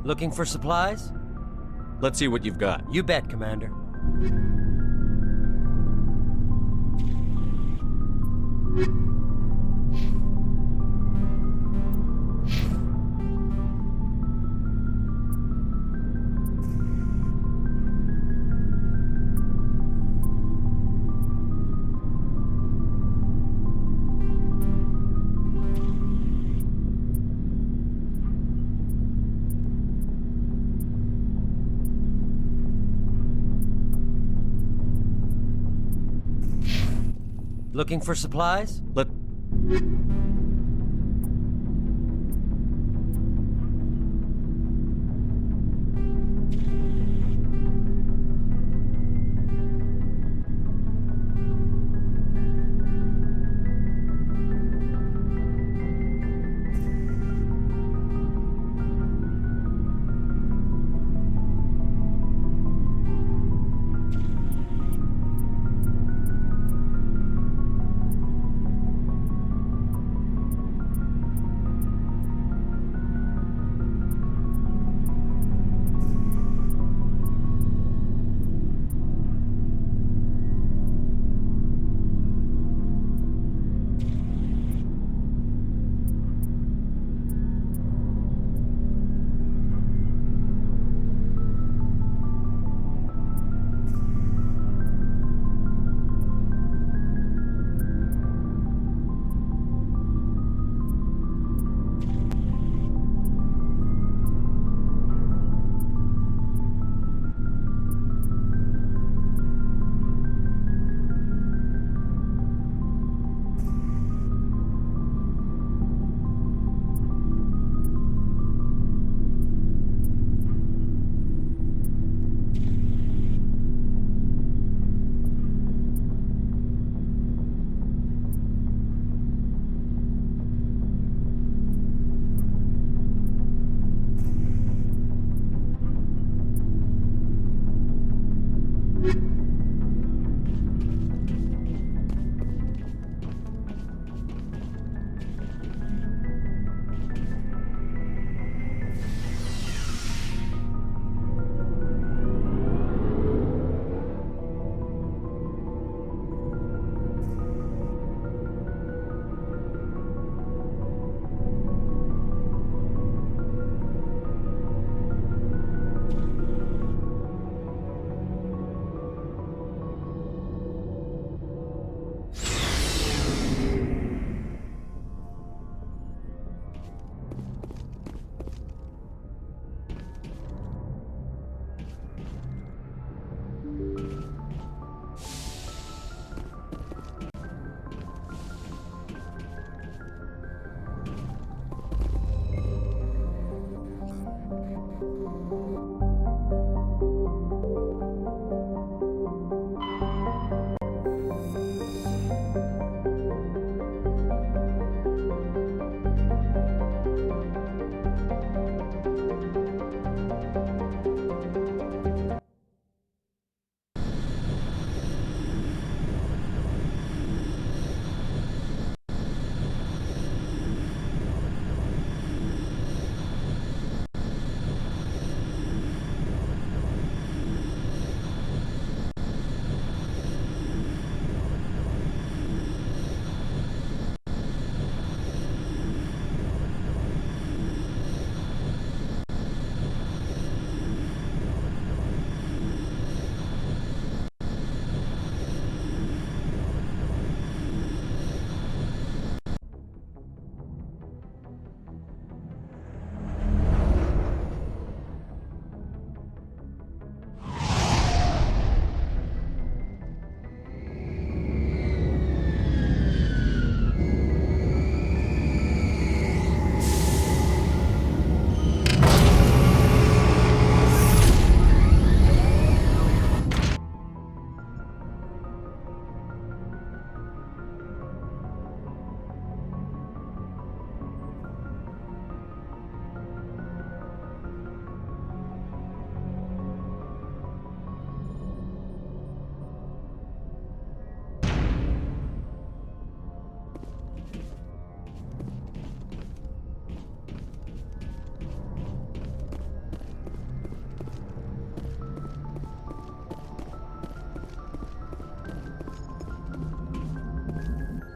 Looking for supplies? Let's see what you've got. You bet, Commander. Looking for supplies?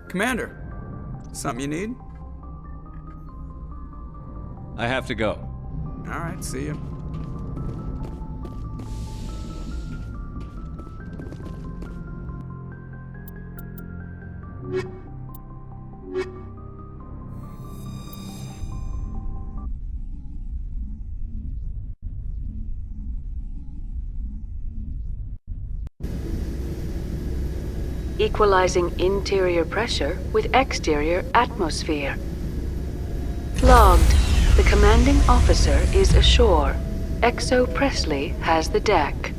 Commander, something you need? I have to go. All right, see you. Equalizing interior pressure with exterior atmosphere. Logged. The commanding officer is ashore. Exo Presley has the deck.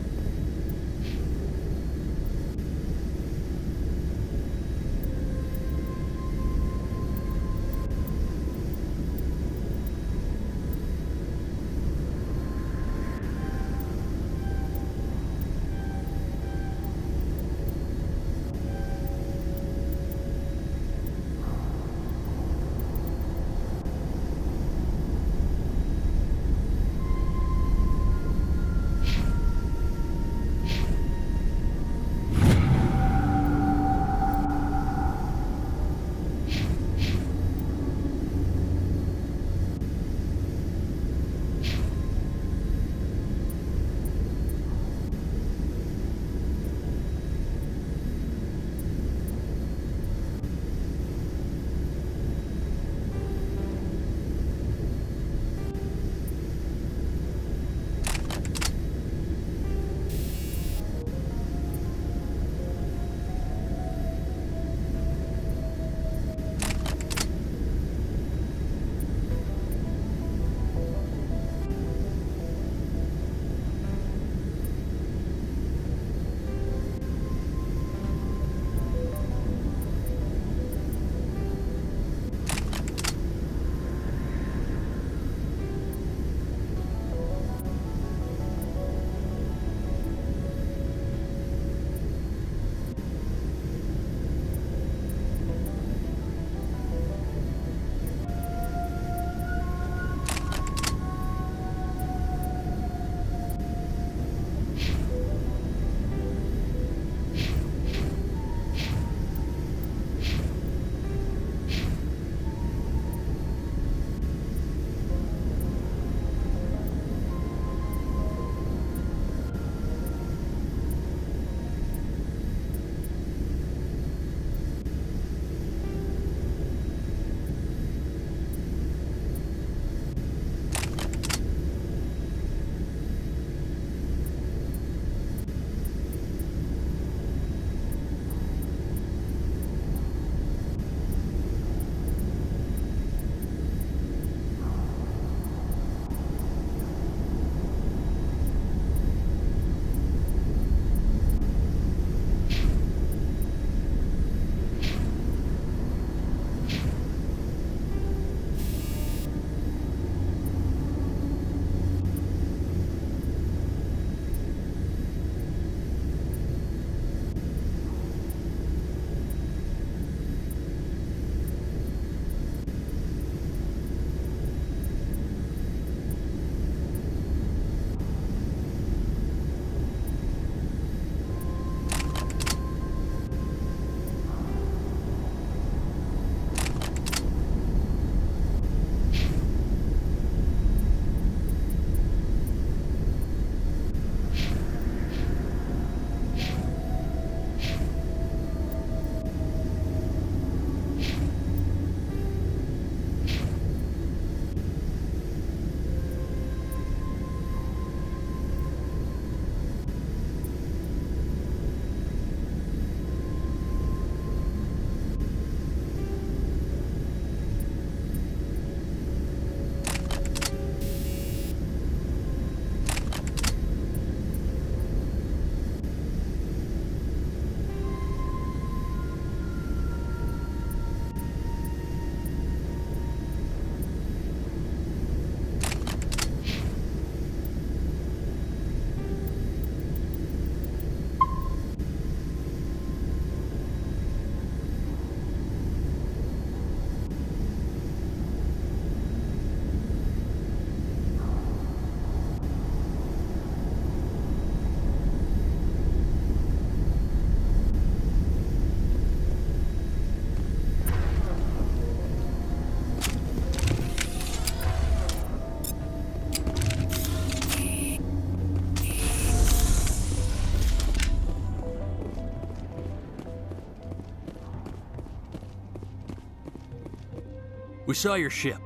We saw your ship.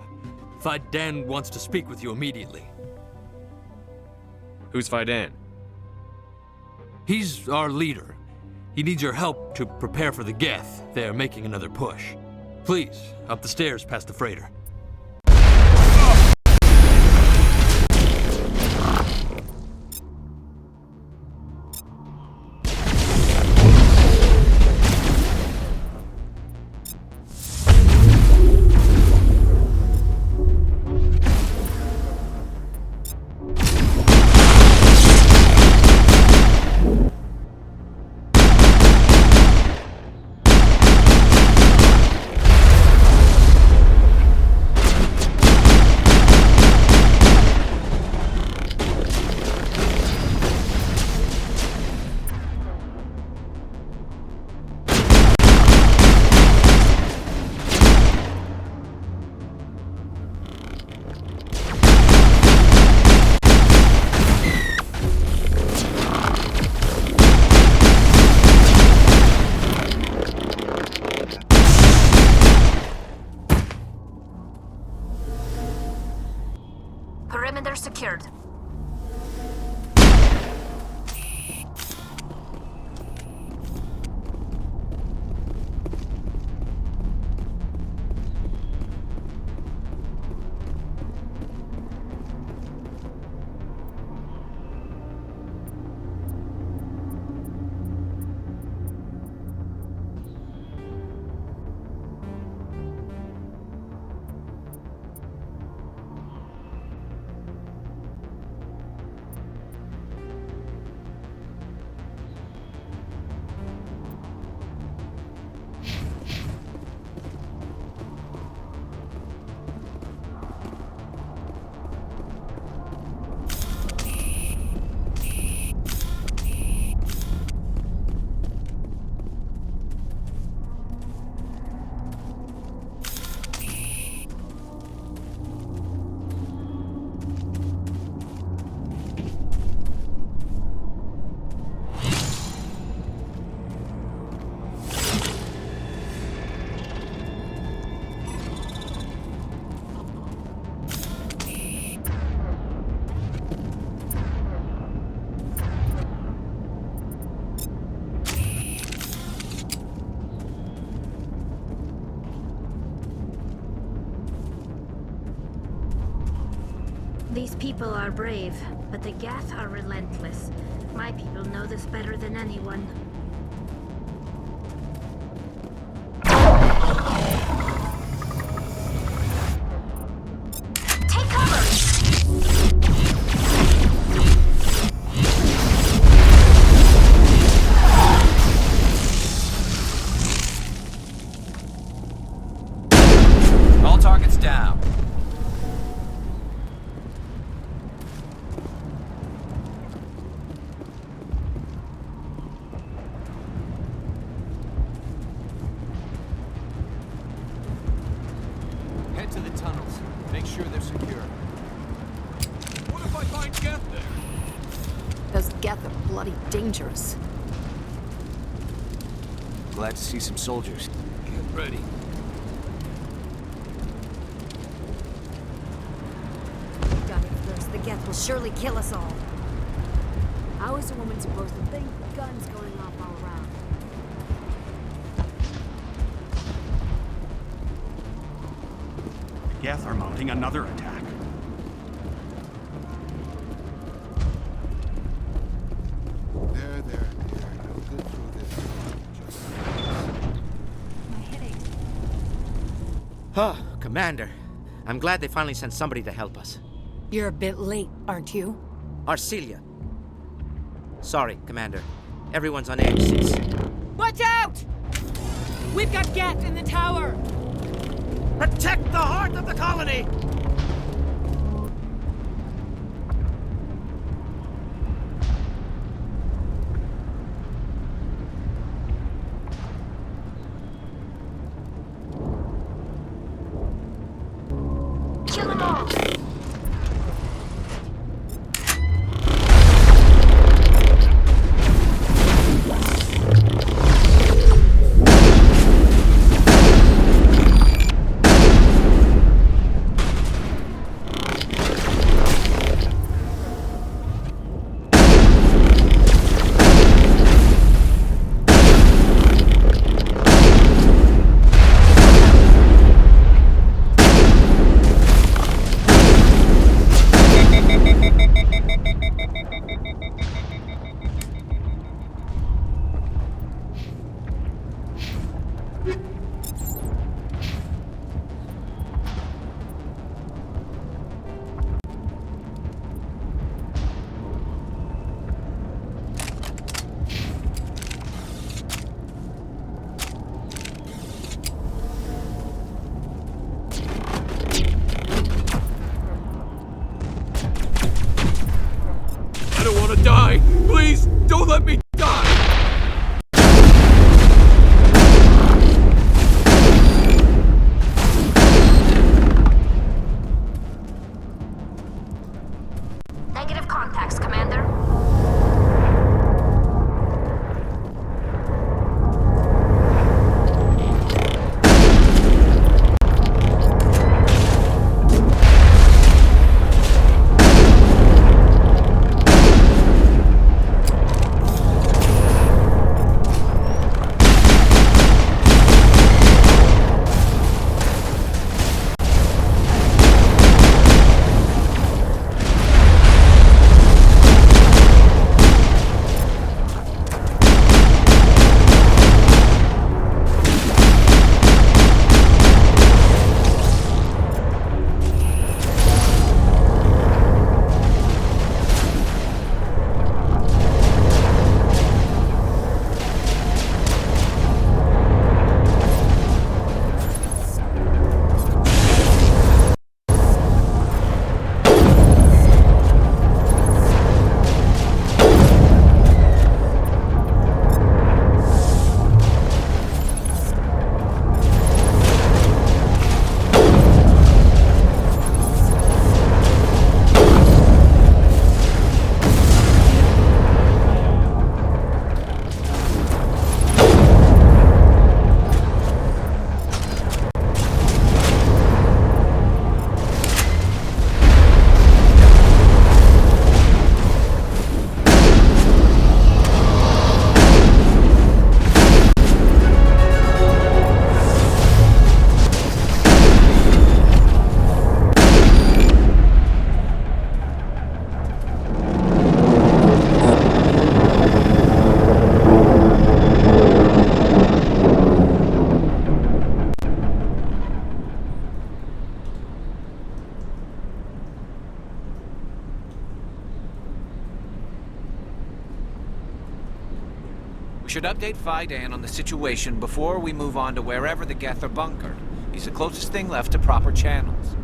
Fidan wants to speak with you immediately. Who's Fidan? He's our leader. He needs your help to prepare for the Geth. They're making another push. Please, up the stairs past the freighter. Perimeter secured. These people are brave, but the Geth are relentless. My people know this better than anyone. Take cover! All targets down. Head to the tunnels. Make sure they're secure. What if I find Geth there? Those Geth are bloody dangerous. Glad to see some soldiers. Get ready. God, if there's the Geth will surely kill us all. How is a woman supposed to think? Guns going off all around. The Geth are mounting another attack. There, dear. You'll get through this. Just My headache. Huh, Commander. I'm glad they finally sent somebody to help us. You're a bit late, aren't you? Arcelia. Sorry, Commander. Everyone's on edge since... Watch out! We've got Geth in the tower! Protect the heart of the colony! Kill them all! Should update Fidan on the situation before we move on to wherever the Geth are bunkered. He's the closest thing left to proper channels.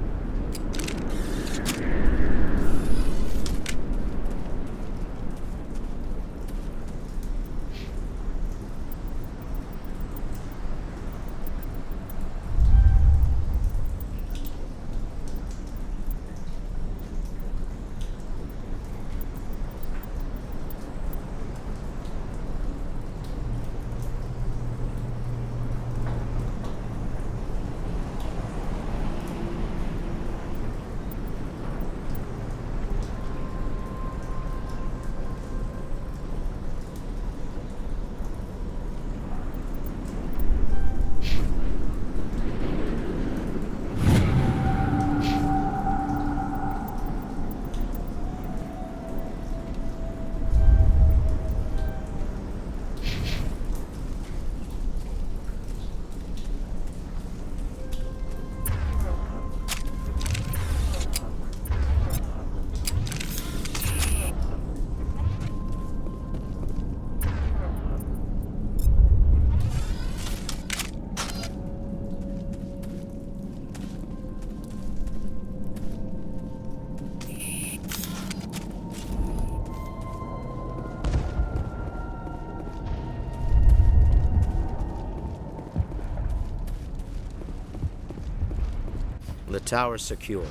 The tower's secure.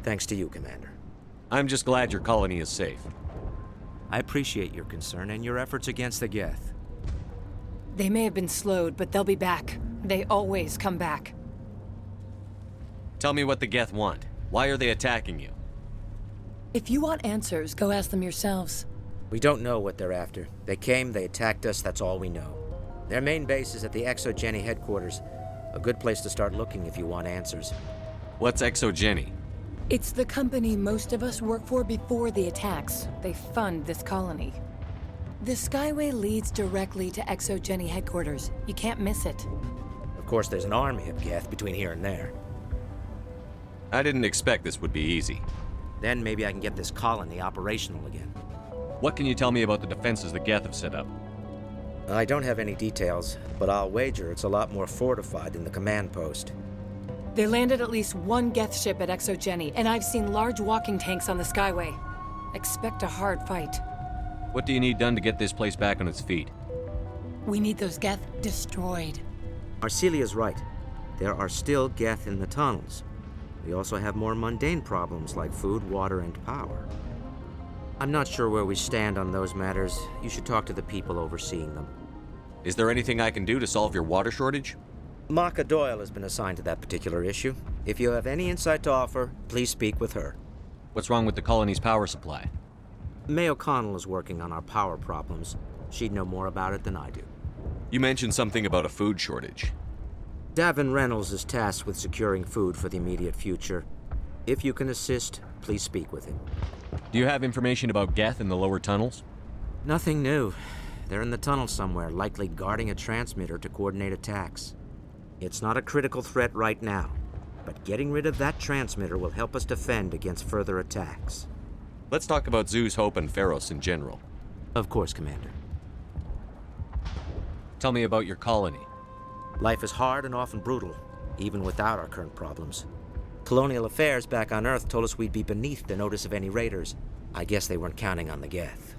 Thanks to you, Commander. I'm just glad your colony is safe. I appreciate your concern and your efforts against the Geth. They may have been slowed, but they'll be back. They always come back. Tell me what the Geth want. Why are they attacking you? If you want answers, go ask them yourselves. We don't know what they're after. They came, they attacked us, that's all we know. Their main base is at the ExoGeni headquarters. A good place to start looking if you want answers. What's ExoGeni? It's the company most of us work for before the attacks. They fund this colony. The Skyway leads directly to ExoGeni headquarters. You can't miss it. Of course, there's an army of Geth between here and there. I didn't expect this would be easy. Then maybe I can get this colony operational again. What can you tell me about the defenses the Geth have set up? I don't have any details, but I'll wager it's a lot more fortified than the command post. They landed at least one Geth ship at ExoGeni, and I've seen large walking tanks on the Skyway. Expect a hard fight. What do you need done to get this place back on its feet? We need those Geth destroyed. Arcelia's right. There are still Geth in the tunnels. We also have more mundane problems like food, water, and power. I'm not sure where we stand on those matters. You should talk to the people overseeing them. Is there anything I can do to solve your water shortage? Maka Doyle has been assigned to that particular issue. If you have any insight to offer, please speak with her. What's wrong with the colony's power supply? May O'Connell is working on our power problems. She'd know more about it than I do. You mentioned something about a food shortage. Davin Reynolds is tasked with securing food for the immediate future. If you can assist, please speak with him. Do you have information about Geth in the lower tunnels? Nothing new. They're in the tunnel somewhere, likely guarding a transmitter to coordinate attacks. It's not a critical threat right now, but getting rid of that transmitter will help us defend against further attacks. Let's talk about Zeus, Hope, and Pharos in general. Of course, Commander. Tell me about your colony. Life is hard and often brutal, even without our current problems. Colonial affairs back on Earth told us we'd be beneath the notice of any raiders. I guess they weren't counting on the Geth.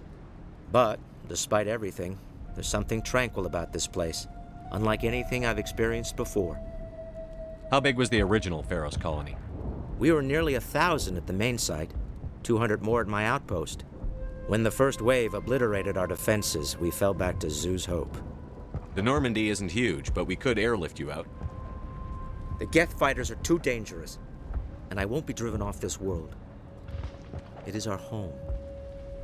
But, despite everything, there's something tranquil about this place, unlike anything I've experienced before. How big was the original Pharos colony? We were nearly 1,000 at the main site, 200 more at my outpost. When the first wave obliterated our defenses, we fell back to Zeus Hope. The Normandy isn't huge, but we could airlift you out. The Geth fighters are too dangerous, and I won't be driven off this world. It is our home.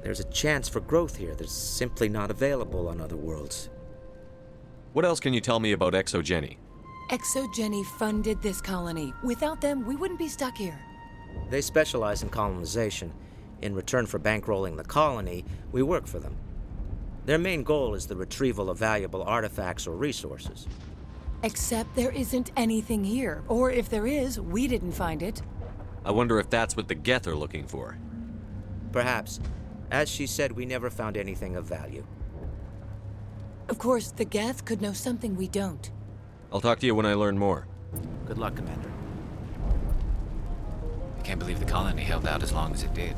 There's a chance for growth here that's simply not available on other worlds. What else can you tell me about ExoGeni? ExoGeni funded this colony. Without them, we wouldn't be stuck here. They specialize in colonization. In return for bankrolling the colony, we work for them. Their main goal is the retrieval of valuable artifacts or resources. Except there isn't anything here. Or if there is, we didn't find it. I wonder if that's what the Geth are looking for. Perhaps. As she said, we never found anything of value. Of course, the Geth could know something we don't. I'll talk to you when I learn more. Good luck, Commander. I can't believe the colony held out as long as it did.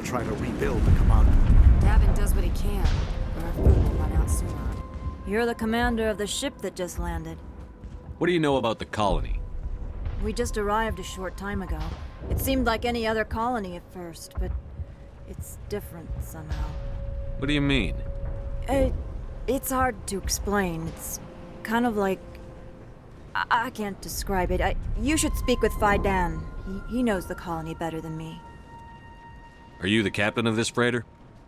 try to rebuild the Commander. Davin does what he can, but our food will run out sooner. You're the commander of the ship that just landed. What do you know about the colony? We just arrived a short time ago. It seemed like any other colony at first, but it's different somehow. What do you mean? It's hard to explain. It's kind of like... I can't describe it. You should speak with Fidan. He knows the colony better than me. Are you the captain of this freighter?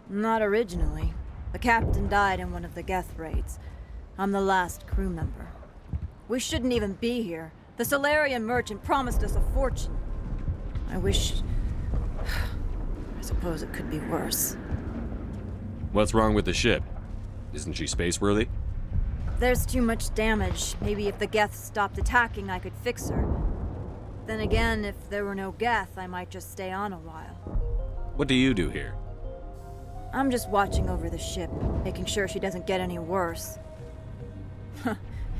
Not originally. The captain died in one of the Geth raids. I'm the last crew member. We shouldn't even be here. The Solarian merchant promised us a fortune. I wish... I suppose it could be worse. What's wrong with the ship? Isn't she spaceworthy? There's too much damage. Maybe if the Geth stopped attacking, I could fix her. Then again, if there were no Geth, I might just stay on a while. What do you do here? I'm just watching over the ship, making sure she doesn't get any worse. If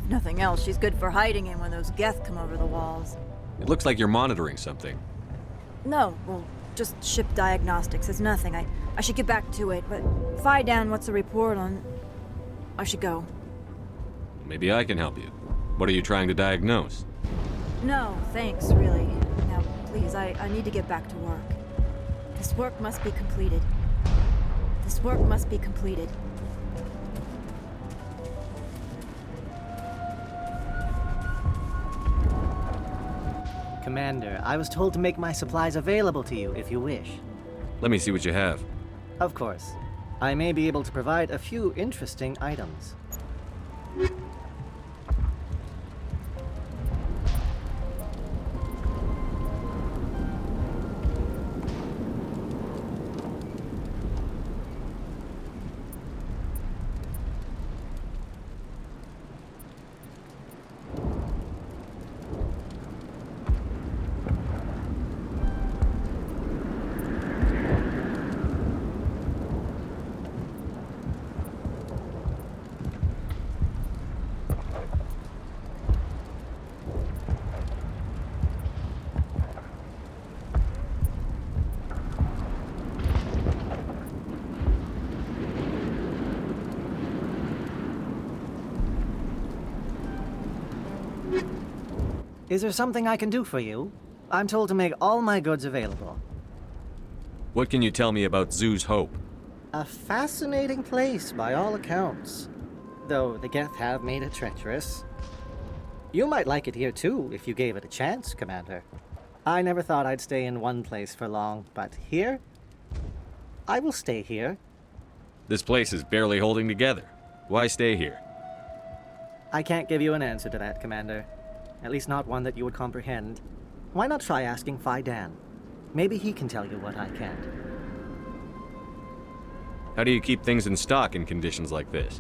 nothing else, she's good for hiding in when those Geth come over the walls. It looks like you're monitoring something. No, well, just ship diagnostics. It's nothing. I should get back to it, but Fidan, what's the report on... I should go. Maybe I can help you. What are you trying to diagnose? No, thanks, really. Now, please, I need to get back to work. This work must be completed. This work must be completed. Commander, I was told to make my supplies available to you if you wish. Let me see what you have. Of course. I may be able to provide a few interesting items. Is there something I can do for you? I'm told to make all my goods available. What can you tell me about Zoo's Hope? A fascinating place, by all accounts. Though the Geth have made it treacherous. You might like it here too, if you gave it a chance, Commander. I never thought I'd stay in one place for long, but here? I will stay here. This place is barely holding together. Why stay here? I can't give you an answer to that, Commander. At least not one that you would comprehend. Why not try asking Fidan? Maybe he can tell you what I can't. How do you keep things in stock in conditions like this?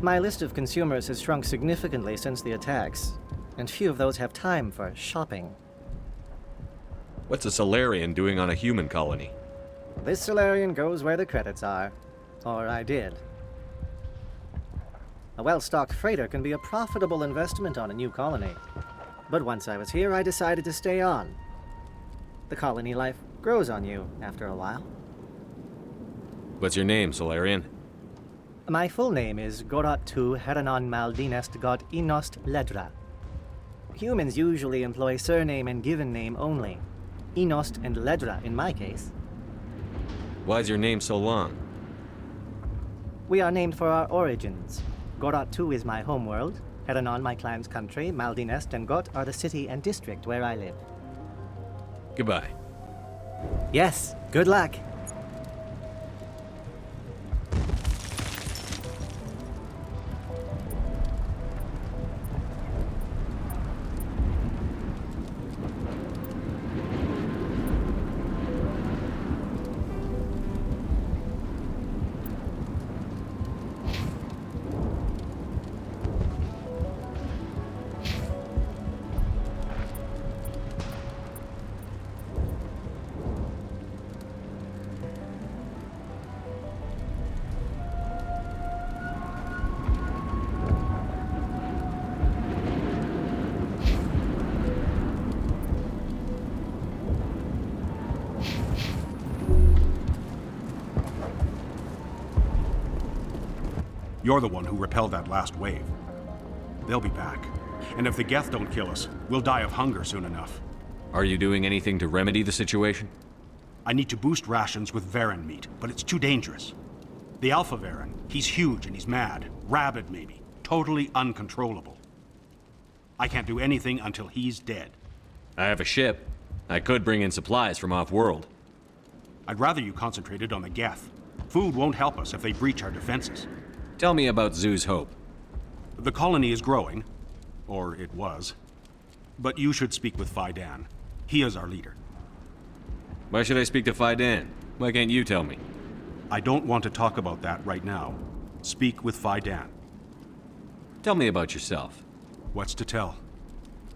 My list of consumers has shrunk significantly since the attacks, and few of those have time for shopping. What's a Solarian doing on a human colony? This Solarian goes where the credits are. Or I did. A well-stocked freighter can be a profitable investment on a new colony. But once I was here, I decided to stay on. The colony life grows on you after a while. What's your name, Solarian? My full name is Gorat-tu Heranon Maldinest God Inost Ledra. Humans usually employ surname and given name only. Inost and Ledra in my case. Why's your name so long? We are named for our origins. Gorat-tu is my homeworld, Heranon my clan's country, Maldinest and Got are the city and district where I live. Goodbye. Yes, good luck. You're the one who repelled that last wave. They'll be back. And if the Geth don't kill us, we'll die of hunger soon enough. Are you doing anything to remedy the situation? I need to boost rations with Varen meat, but it's too dangerous. The Alpha Varen, he's huge and he's mad. Rabid, maybe. Totally uncontrollable. I can't do anything until he's dead. I have a ship. I could bring in supplies from off-world. I'd rather you concentrated on the Geth. Food won't help us if they breach our defenses. Tell me about Zoo's Hope. The colony is growing. Or it was. But you should speak with Faidan. He is our leader. Why should I speak to Faidan? Why can't you tell me? I don't want to talk about that right now. Speak with Faidan. Tell me about yourself. What's to tell?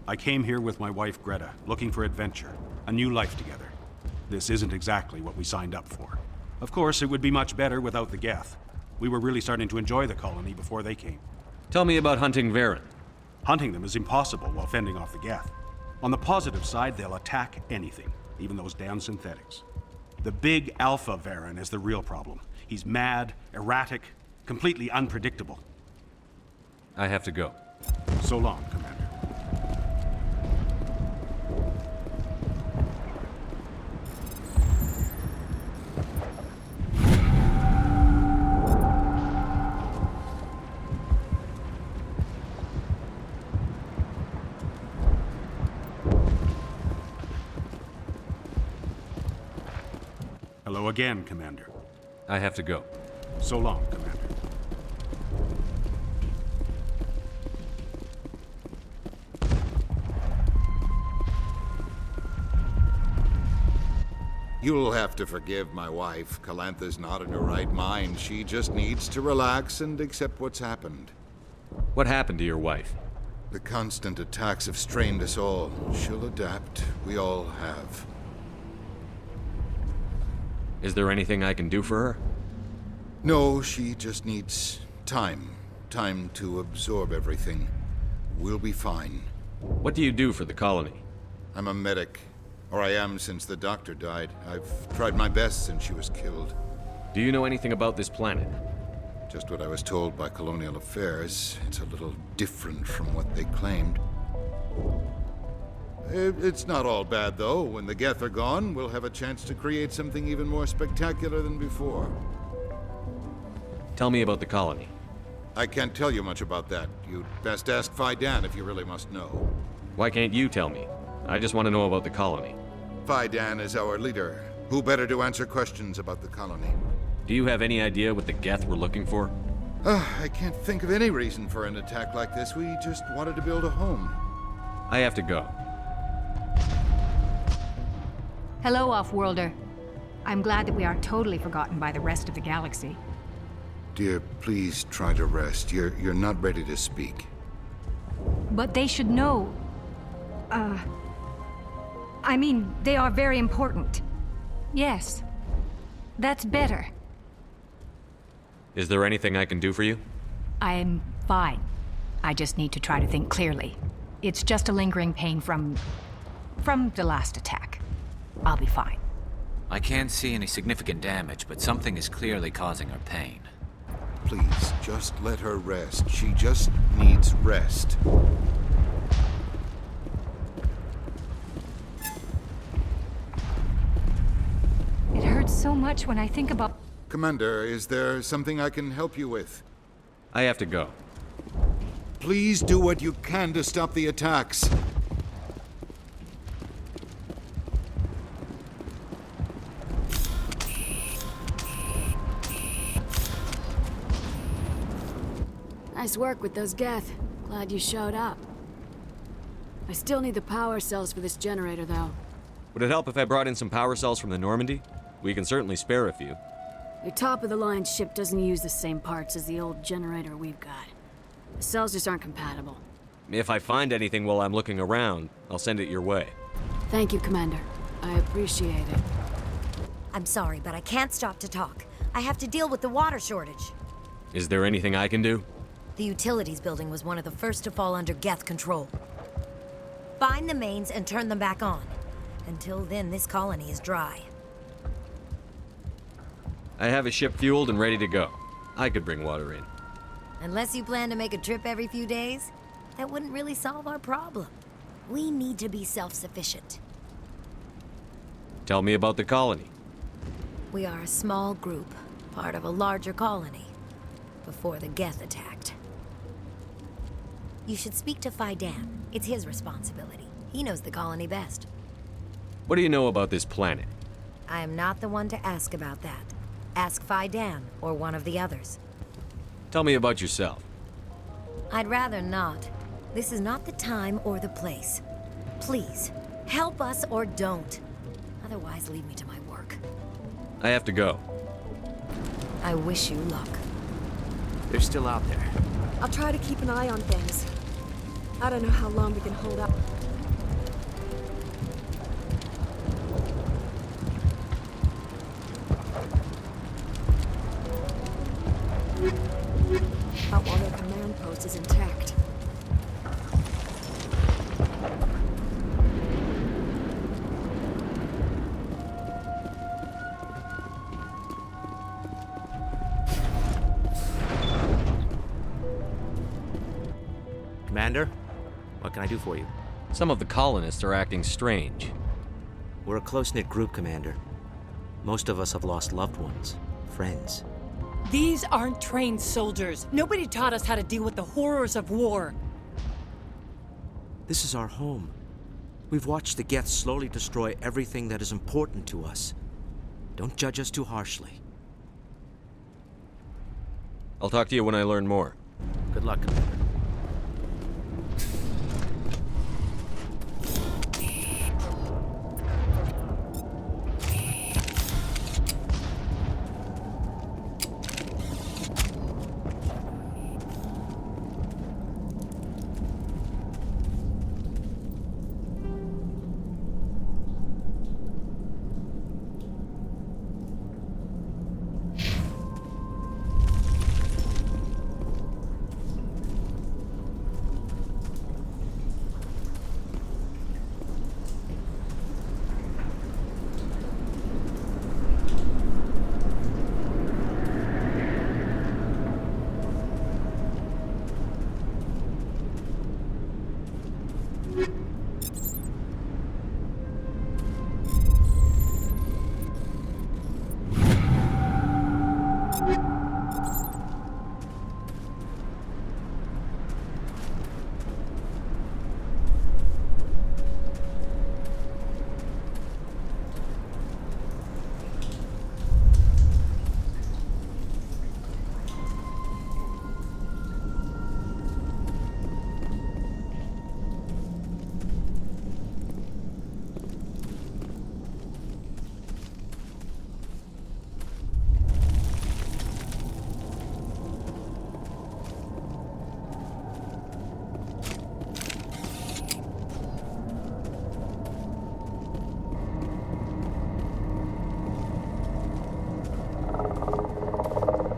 I came here with my wife Greta, looking for adventure, a new life together. This isn't exactly what we signed up for. Of course, it would be much better without the Geth. We were really starting to enjoy the colony before they came. Tell me about hunting Varen. Hunting them is impossible while fending off the Geth. On the positive side, they'll attack anything, even those damn synthetics. The big Alpha Varen is the real problem. He's mad, erratic, completely unpredictable. I have to go. So long, Commander. Hello again, Commander. I have to go. So long, Commander. You'll have to forgive my wife. Calantha's not in her right mind. She just needs to relax and accept what's happened. What happened to your wife? The constant attacks have strained us all. She'll adapt. We all have. Is there anything I can do for her? No, she just needs time. Time to absorb everything. We'll be fine. What do you do for the colony? I'm a medic. Or I am since the doctor died. I've tried my best since she was killed. Do you know anything about this planet? Just what I was told by Colonial Affairs. It's a little different from what they claimed. It's not all bad, though. When the Geth are gone, we'll have a chance to create something even more spectacular than before. Tell me about the colony. I can't tell you much about that. You'd best ask Faidan if you really must know. Why can't you tell me? I just want to know about the colony. Faidan is our leader. Who better to answer questions about the colony? Do you have any idea what the Geth were looking for? I can't think of any reason for an attack like this. We just wanted to build a home. I have to go. Hello, Off-Worlder. I'm glad that we aren't totally forgotten by the rest of the galaxy. Dear, please try to rest. You're not ready to speak. But they should know. I mean, they are very important. Yes. That's better. Is there anything I can do for you? I'm fine. I just need to try to think clearly. It's just a lingering pain from the last attack. I'll be fine. I can't see any significant damage, but something is clearly causing her pain. Please, just let her rest. She just needs rest. It hurts so much when I think about... Commander, is there something I can help you with? I have to go. Please do what you can to stop the attacks. Nice work with those Geth. Glad you showed up. I still need the power cells for this generator, though. Would it help if I brought in some power cells from the Normandy? We can certainly spare a few. Your top-of-the-line ship doesn't use the same parts as the old generator we've got. The cells just aren't compatible. If I find anything while I'm looking around, I'll send it your way. Thank you, Commander. I appreciate it. I'm sorry, but I can't stop to talk. I have to deal with the water shortage. Is there anything I can do? The utilities building was one of the first to fall under Geth control. Find the mains and turn them back on. Until then, this colony is dry. I have a ship fueled and ready to go. I could bring water in. Unless you plan to make a trip every few days, that wouldn't really solve our problem. We need to be self-sufficient. Tell me about the colony. We are a small group, part of a larger colony, before the Geth attacked. You should speak to Faidan. It's his responsibility. He knows the colony best. What do you know about this planet? I am not the one to ask about that. Ask Faidan or one of the others. Tell me about yourself. I'd rather not. This is not the time or the place. Please, help us or don't. Otherwise, leave me to my work. I have to go. I wish you luck. They're still out there. I'll try to keep an eye on things. I don't know how long we can hold up. Not while their command post is intact. Commander, what can I do for you? Some of the colonists are acting strange. We're a close-knit group, Commander. Most of us have lost loved ones, friends. These aren't trained soldiers. Nobody taught us how to deal with the horrors of war. This is our home. We've watched the Geth slowly destroy everything that is important to us. Don't judge us too harshly. I'll talk to you when I learn more. Good luck, Commander.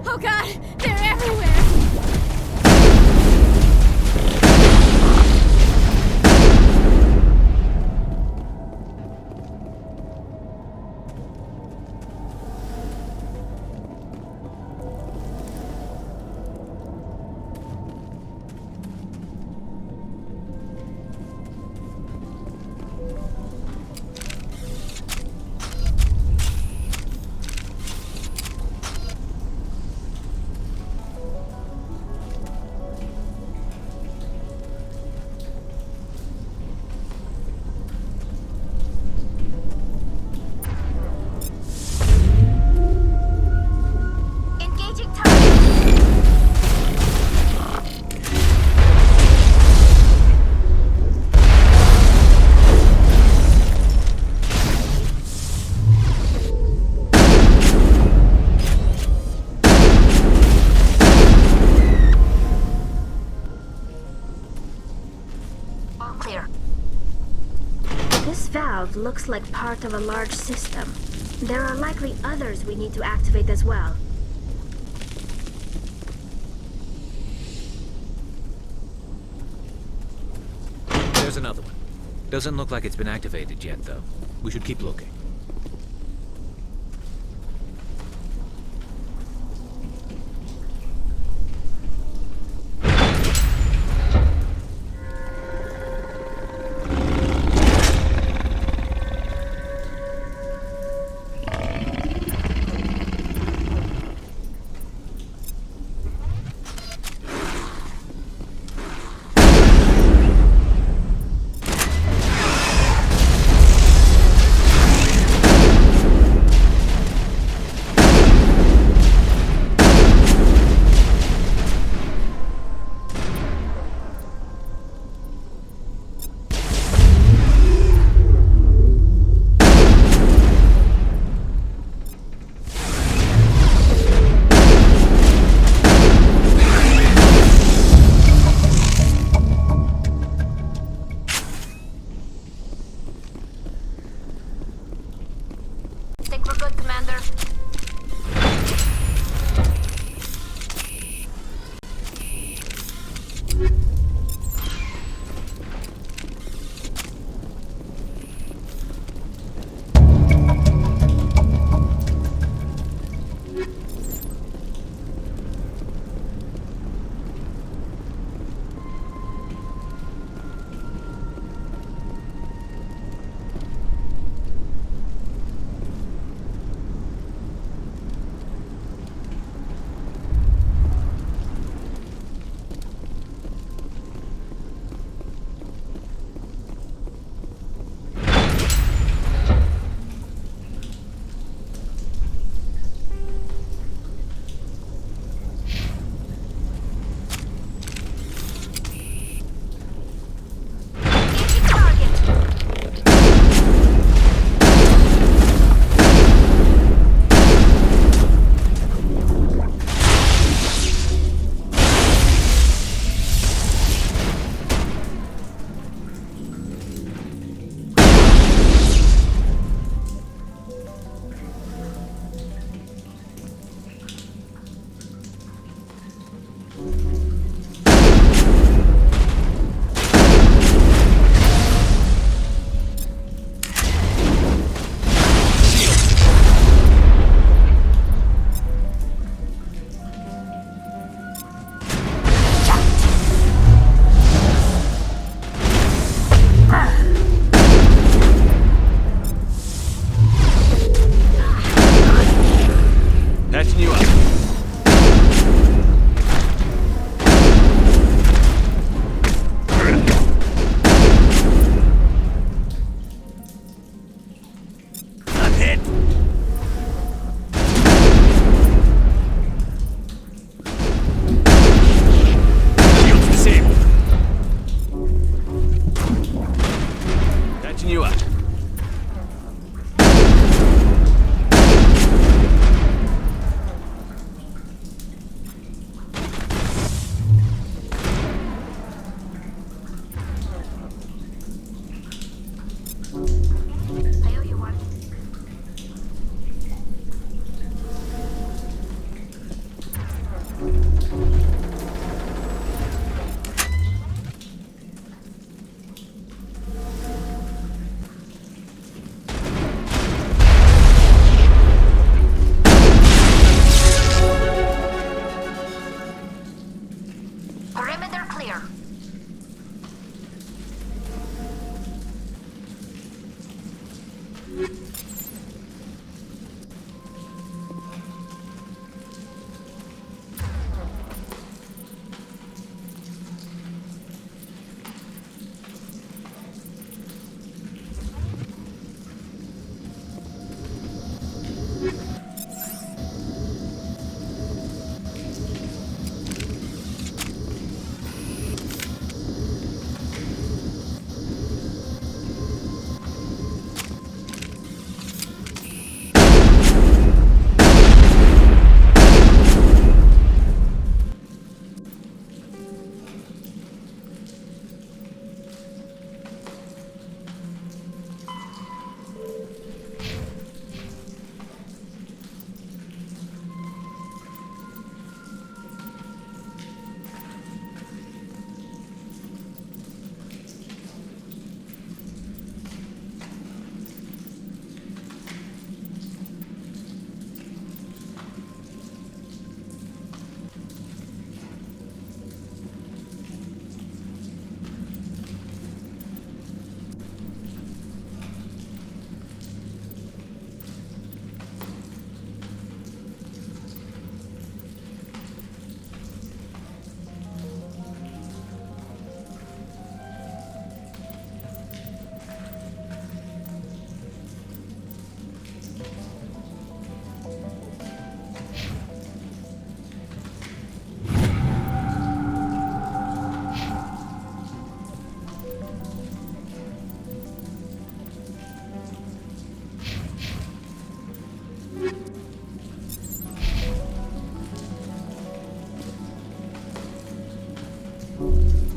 Oh god! They're everywhere! Looks like part of a large system. There are likely others we need to activate as well. There's another one. Doesn't look like it's been activated yet, though. We should keep looking. Patching you up. I'm hit. Shield's disabled. Patching you up. Perimeter clear.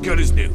Gun is new.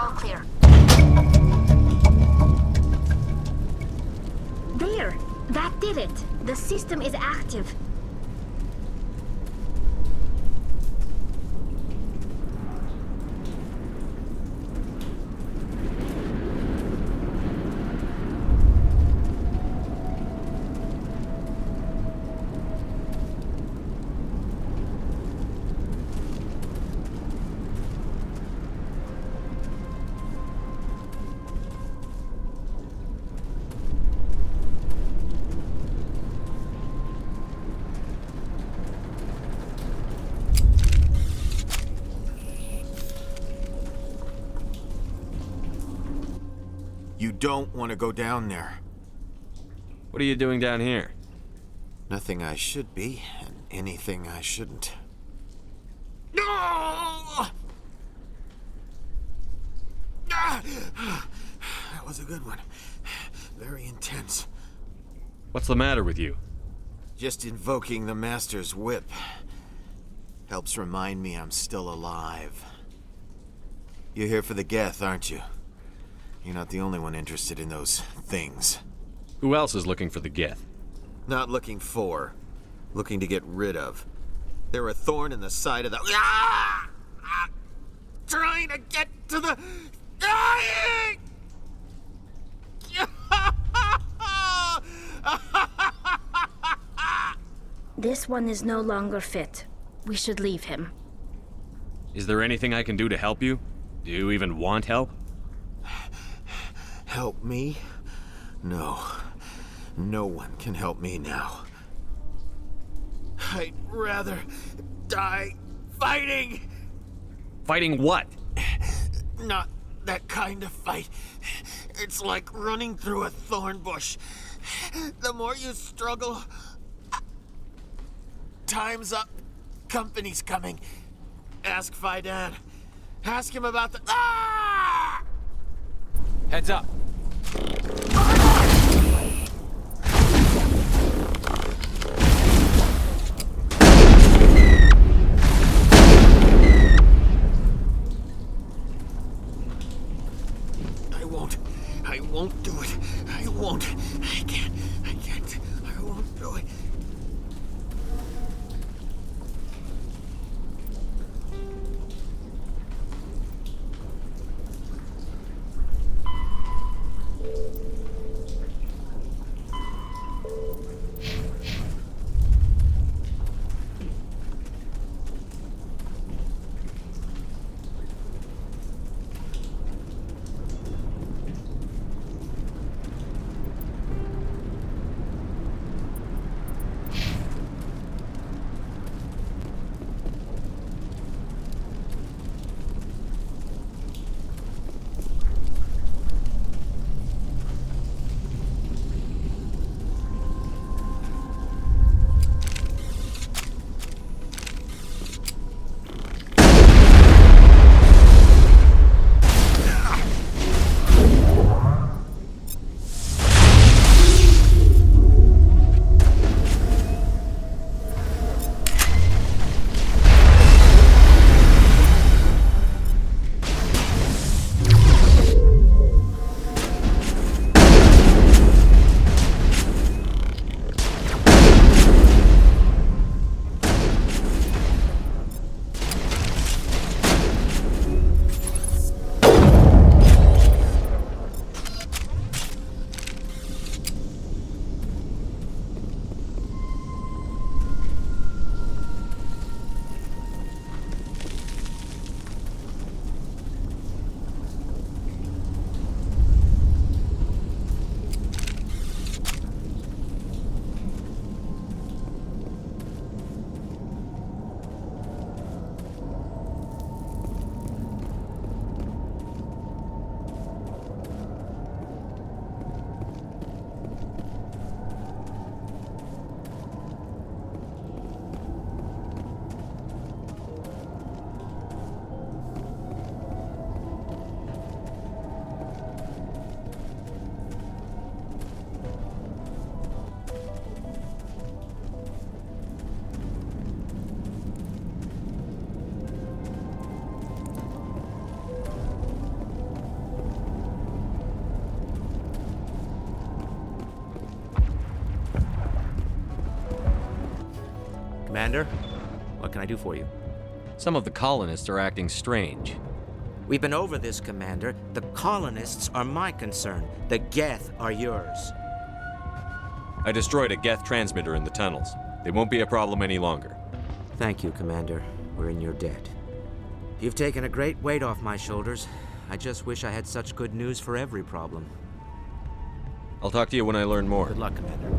All clear. There! That did it! The system is active. You don't want to go down there. What are you doing down here? Nothing I should be, and anything I shouldn't. No! Ah! That was a good one. Very intense. What's the matter with you? Just invoking the Master's whip helps remind me I'm still alive. You're here for the Geth, aren't you? You're not the only one interested in those things. Who else is looking for the Geth? Not looking for. Looking to get rid of. They're a thorn in the side of the... Ah! Ah! Trying to get to the... Dying! This one is no longer fit. We should leave him. Is there anything I can do to help you? Do you even want help? Help me? No. No one can help me now. I'd rather die fighting! Fighting what? Not that kind of fight. It's like running through a thorn bush. The more you struggle... Time's up. Company's coming. Ask Faidan. Ask him about the... Ah! Heads up. I won't do it. I won't. I can't. I won't do it. Commander, what can I do for you? Some of the colonists are acting strange. We've been over this, Commander. The colonists are my concern. The Geth are yours. I destroyed a Geth transmitter in the tunnels. They won't be a problem any longer. Thank you, Commander. We're in your debt. You've taken a great weight off my shoulders. I just wish I had such good news for every problem. I'll talk to you when I learn more. Good luck, Commander.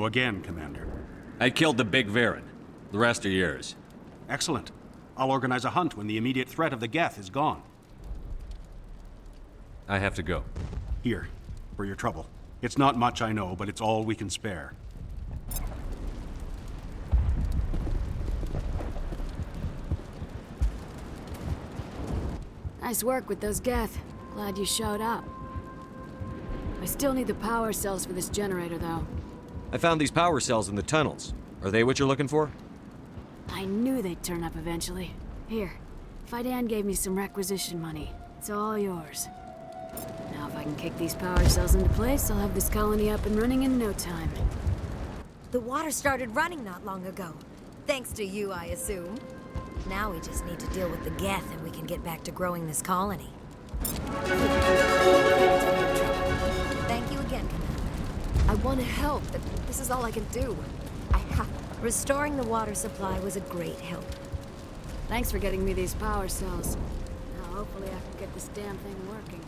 again, Commander. I killed the big Varen. The rest are yours. Excellent. I'll organize a hunt when the immediate threat of the Geth is gone. I have to go. Here, for your trouble. It's not much, I know, but it's all we can spare. Nice work with those Geth. Glad you showed up. I still need the power cells for this generator, though. I found these power cells in the tunnels. Are they what you're looking for? I knew they'd turn up eventually. Here, Fidan gave me some requisition money. It's all yours. Now if I can kick these power cells into place, I'll have this colony up and running in no time. The water started running not long ago. Thanks to you, I assume. Now we just need to deal with the Geth and we can get back to growing this colony. Thank you again, Commander. I want to help, but this is all I can do. I have... Restoring the water supply was a great help. Thanks for getting me these power cells. Now hopefully I can get this damn thing working.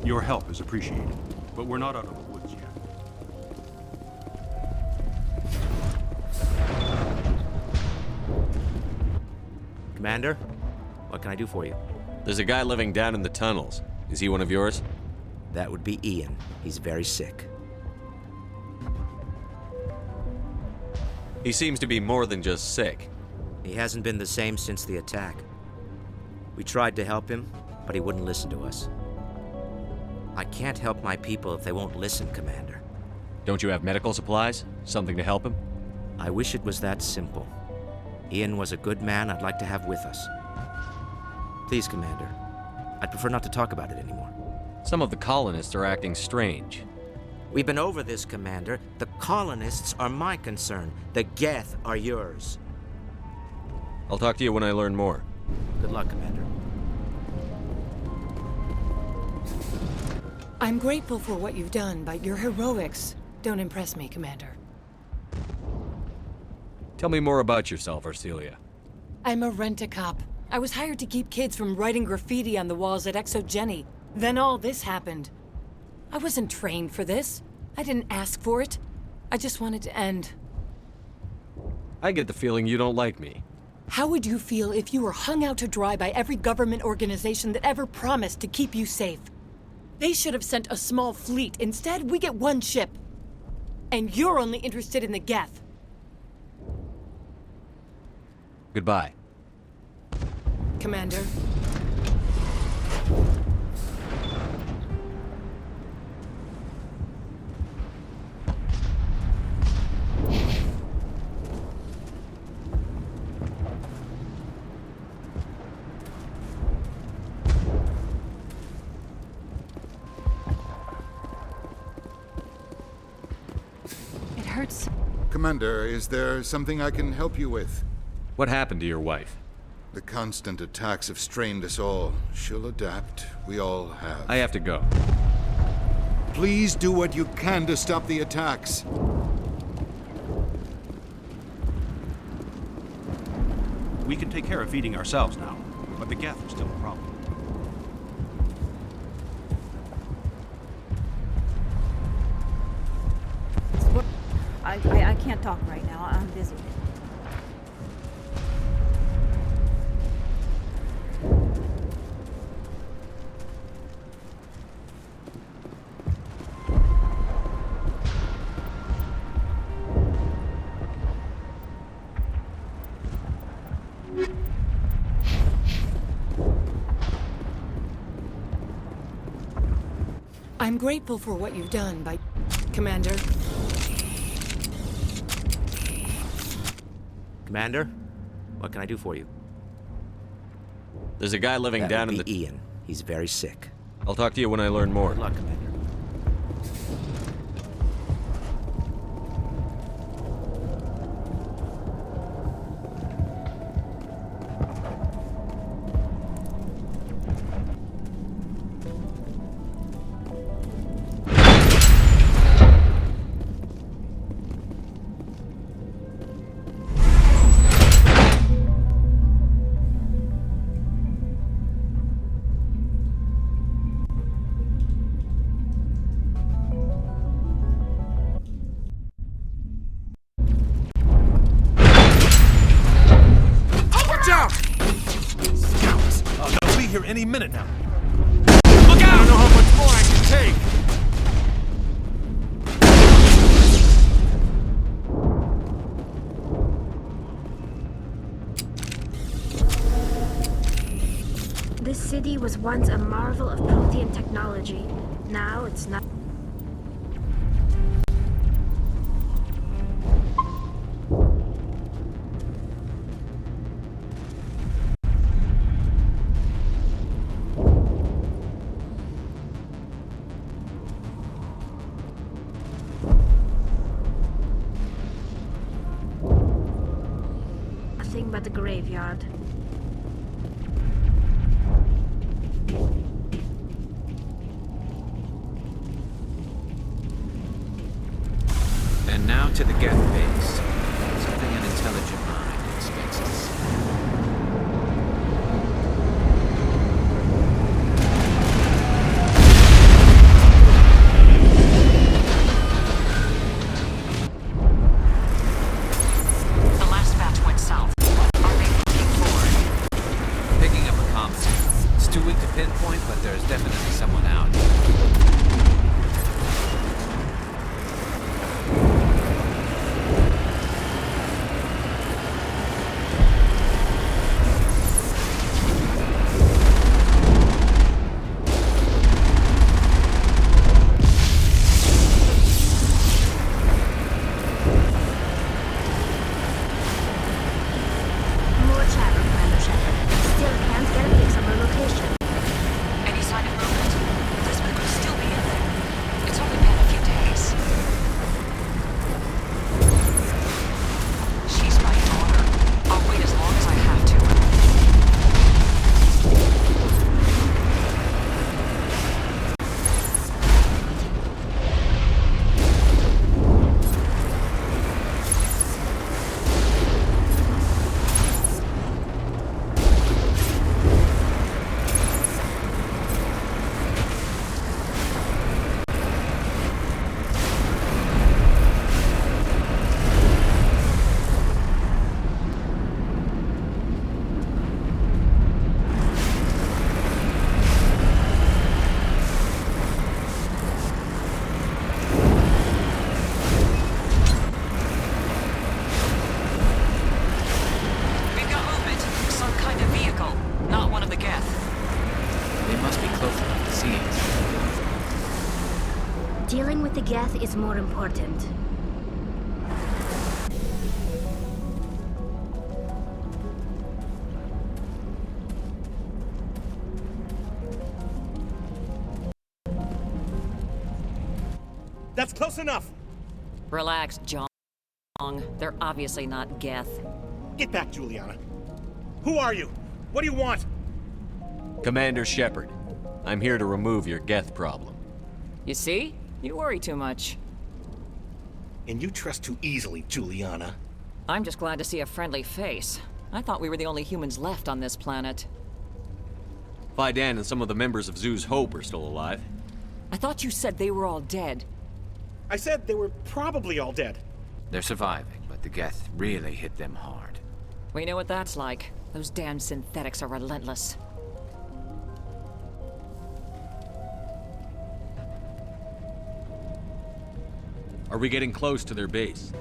Your help is appreciated, but we're not out of the woods yet. Commander, what can I do for you? There's a guy living down in the tunnels. Is he one of yours? That would be Ian. He's very sick. He seems to be more than just sick. He hasn't been the same since the attack. We tried to help him, but he wouldn't listen to us. I can't help my people if they won't listen, Commander. Don't you have medical supplies? Something to help him? I wish it was that simple. Ian was a good man I'd like to have with us. Please, Commander. I'd prefer not to talk about it anymore. Some of the colonists are acting strange. We've been over this, Commander. The colonists are my concern. The Geth are yours. I'll talk to you when I learn more. Good luck, Commander. I'm grateful for what you've done, but your heroics don't impress me, Commander. Tell me more about yourself, Arcelia. I'm a rent-a-cop. I was hired to keep kids from writing graffiti on the walls at Exogeny. Then all this happened. I wasn't trained for this. I didn't ask for it. I just wanted to end. I get the feeling you don't like me. How would you feel if you were hung out to dry by every government organization that ever promised to keep you safe? They should have sent a small fleet. Instead, we get one ship. And you're only interested in the Geth. Goodbye. Commander. It hurts. Commander, is there something I can help you with? What happened to your wife? The constant attacks have strained us all. She'll adapt. We all have. I have to go. Please do what you can to stop the attacks. We can take care of feeding ourselves now, but the Geth are still a problem. I can't talk right now. I'm busy. I'm grateful for what you've done, but... Commander. Commander, what can I do for you? There's a guy living down in the... Ian. He's very sick. I'll talk to you when I learn more. Good luck, Commander. here any minute now. Look out! I don't know how much more I can take. This city was once a marvel of Prothean technology. Now it's not. Nothing but the graveyard. And now to the Geth base. Something an intelligent mind expects us. The last batch went south. Are they looking forward? Picking up a comm signal. It's too weak to pinpoint, but there's definitely someone out. More chatter, Commander Shepard. Still can't get a fix on their location. Any sign of movement? Lisbeth could still be in there. It's only been a few days. She's my daughter. I'll wait as long as I have to. We've got movement. Some kind of vehicle. Not one of the Geth. They must be close enough to see us. Dealing with the Geth is more important. That's close enough. Relax, John. They're obviously not Geth. Get back, Juliana. Who are you? What do you want? Commander Shepard, I'm here to remove your Geth problem. You see? You worry too much. And you trust too easily, Juliana. I'm just glad to see a friendly face. I thought we were the only humans left on this planet. Fidan and some of the members of Zoo's Hope are still alive. I thought you said they were all dead. I said they were probably all dead. They're surviving, but the Geth really hit them hard. We know what that's like. Those damn synthetics are relentless. Are we getting close to their base?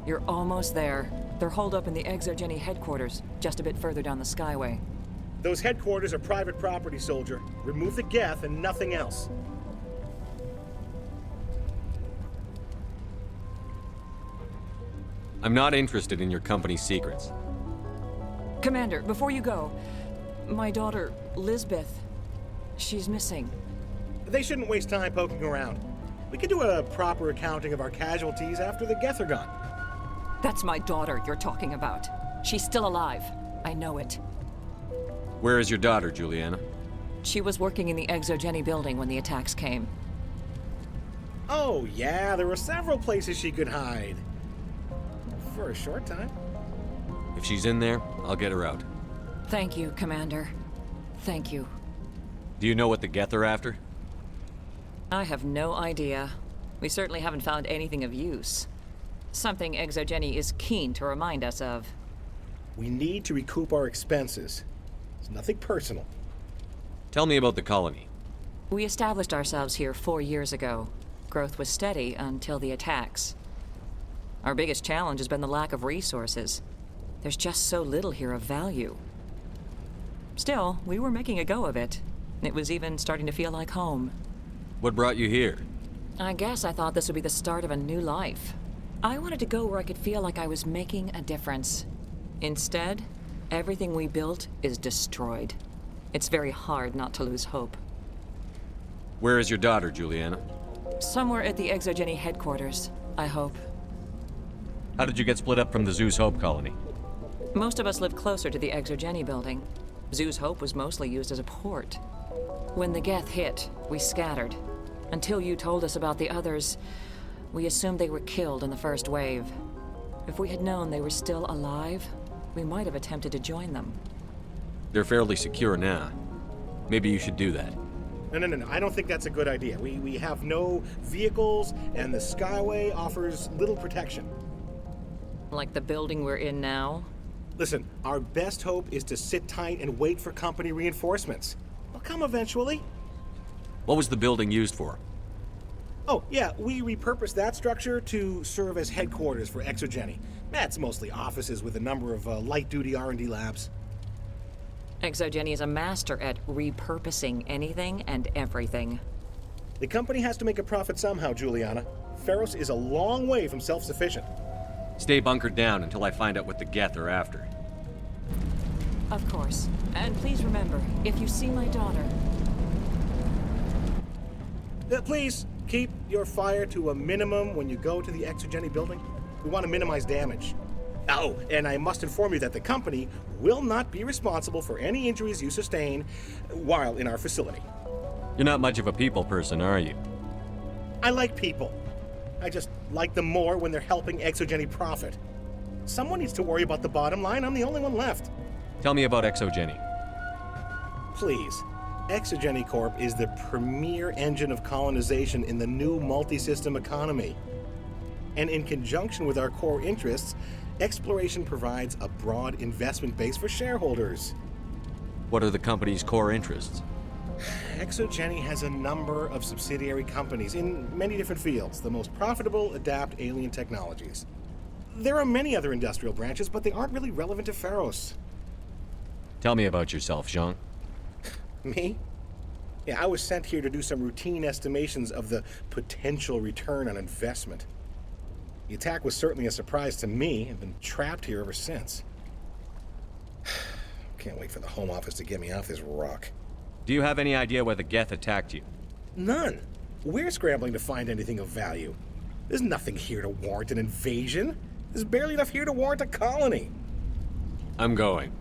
You're almost there. They're holed up in the Exogeny headquarters, just a bit further down the Skyway. Those headquarters are private property, soldier. Remove the Geth and nothing else. I'm not interested in your company's secrets. Commander, before you go, my daughter, Lisbeth, she's missing. They shouldn't waste time poking around. We can do a proper accounting of our casualties after the Geth are gone. That's my daughter you're talking about. She's still alive. I know it. Where is your daughter, Juliana? She was working in the Exogeny building when the attacks came. Oh, yeah, there were several places she could hide. For a short time. If she's in there, I'll get her out. Thank you, Commander. Thank you. Do you know what the Geth are after? I have no idea. We certainly haven't found anything of use. Something Exogeny is keen to remind us of. We need to recoup our expenses. It's nothing personal. Tell me about the colony. We established ourselves here 4 years ago. Growth was steady until the attacks. Our biggest challenge has been the lack of resources. There's just so little here of value. Still, we were making a go of it. It was even starting to feel like home. What brought you here? I guess I thought this would be the start of a new life. I wanted to go where I could feel like I was making a difference. Instead, everything we built is destroyed. It's very hard not to lose hope. Where is your daughter, Juliana? Somewhere at the Exogeny headquarters, I hope. How did you get split up from the Zeus Hope colony? Most of us lived closer to the Exogeny building. Zeus Hope was mostly used as a port. When the Geth hit, we scattered. Until you told us about the others, we assumed they were killed in the first wave. If we had known they were still alive, we might have attempted to join them. They're fairly secure now. Maybe you should do that. No. I don't think that's a good idea. We have no vehicles, and the Skyway offers little protection. Like the building we're in now? Listen, our best hope is to sit tight and wait for company reinforcements. They'll come eventually. What was the building used for? Oh, yeah, we repurposed that structure to serve as headquarters for Exogeny. That's mostly offices with a number of light-duty R&D labs. Exogeny is a master at repurposing anything and everything. The company has to make a profit somehow, Juliana. Feros is a long way from self-sufficient. Stay bunkered down until I find out what the Geth are after. Of course. And please remember, if you see my daughter... Please, keep your fire to a minimum when you go to the Exogeny building. We want to minimize damage. Oh, and I must inform you that the company will not be responsible for any injuries you sustain while in our facility. You're not much of a people person, are you? I like people. I just like them more when they're helping Exogeny profit. Someone needs to worry about the bottom line. I'm the only one left. Tell me about Exogeny. Please. Exogeny Corp is the premier engine of colonization in the new multi-system economy. And in conjunction with our core interests, exploration provides a broad investment base for shareholders. What are the company's core interests? Exogeny has a number of subsidiary companies in many different fields. The most profitable adapt alien technologies. There are many other industrial branches, but they aren't really relevant to Feros. Tell me about yourself, Jean. Me? Yeah, I was sent here to do some routine estimations of the potential return on investment. The attack was certainly a surprise to me. I've been trapped here ever since. Can't wait for the Home Office to get me off this rock. Do you have any idea why the Geth attacked you? None. We're scrambling to find anything of value. There's nothing here to warrant an invasion. There's barely enough here to warrant a colony. I'm going.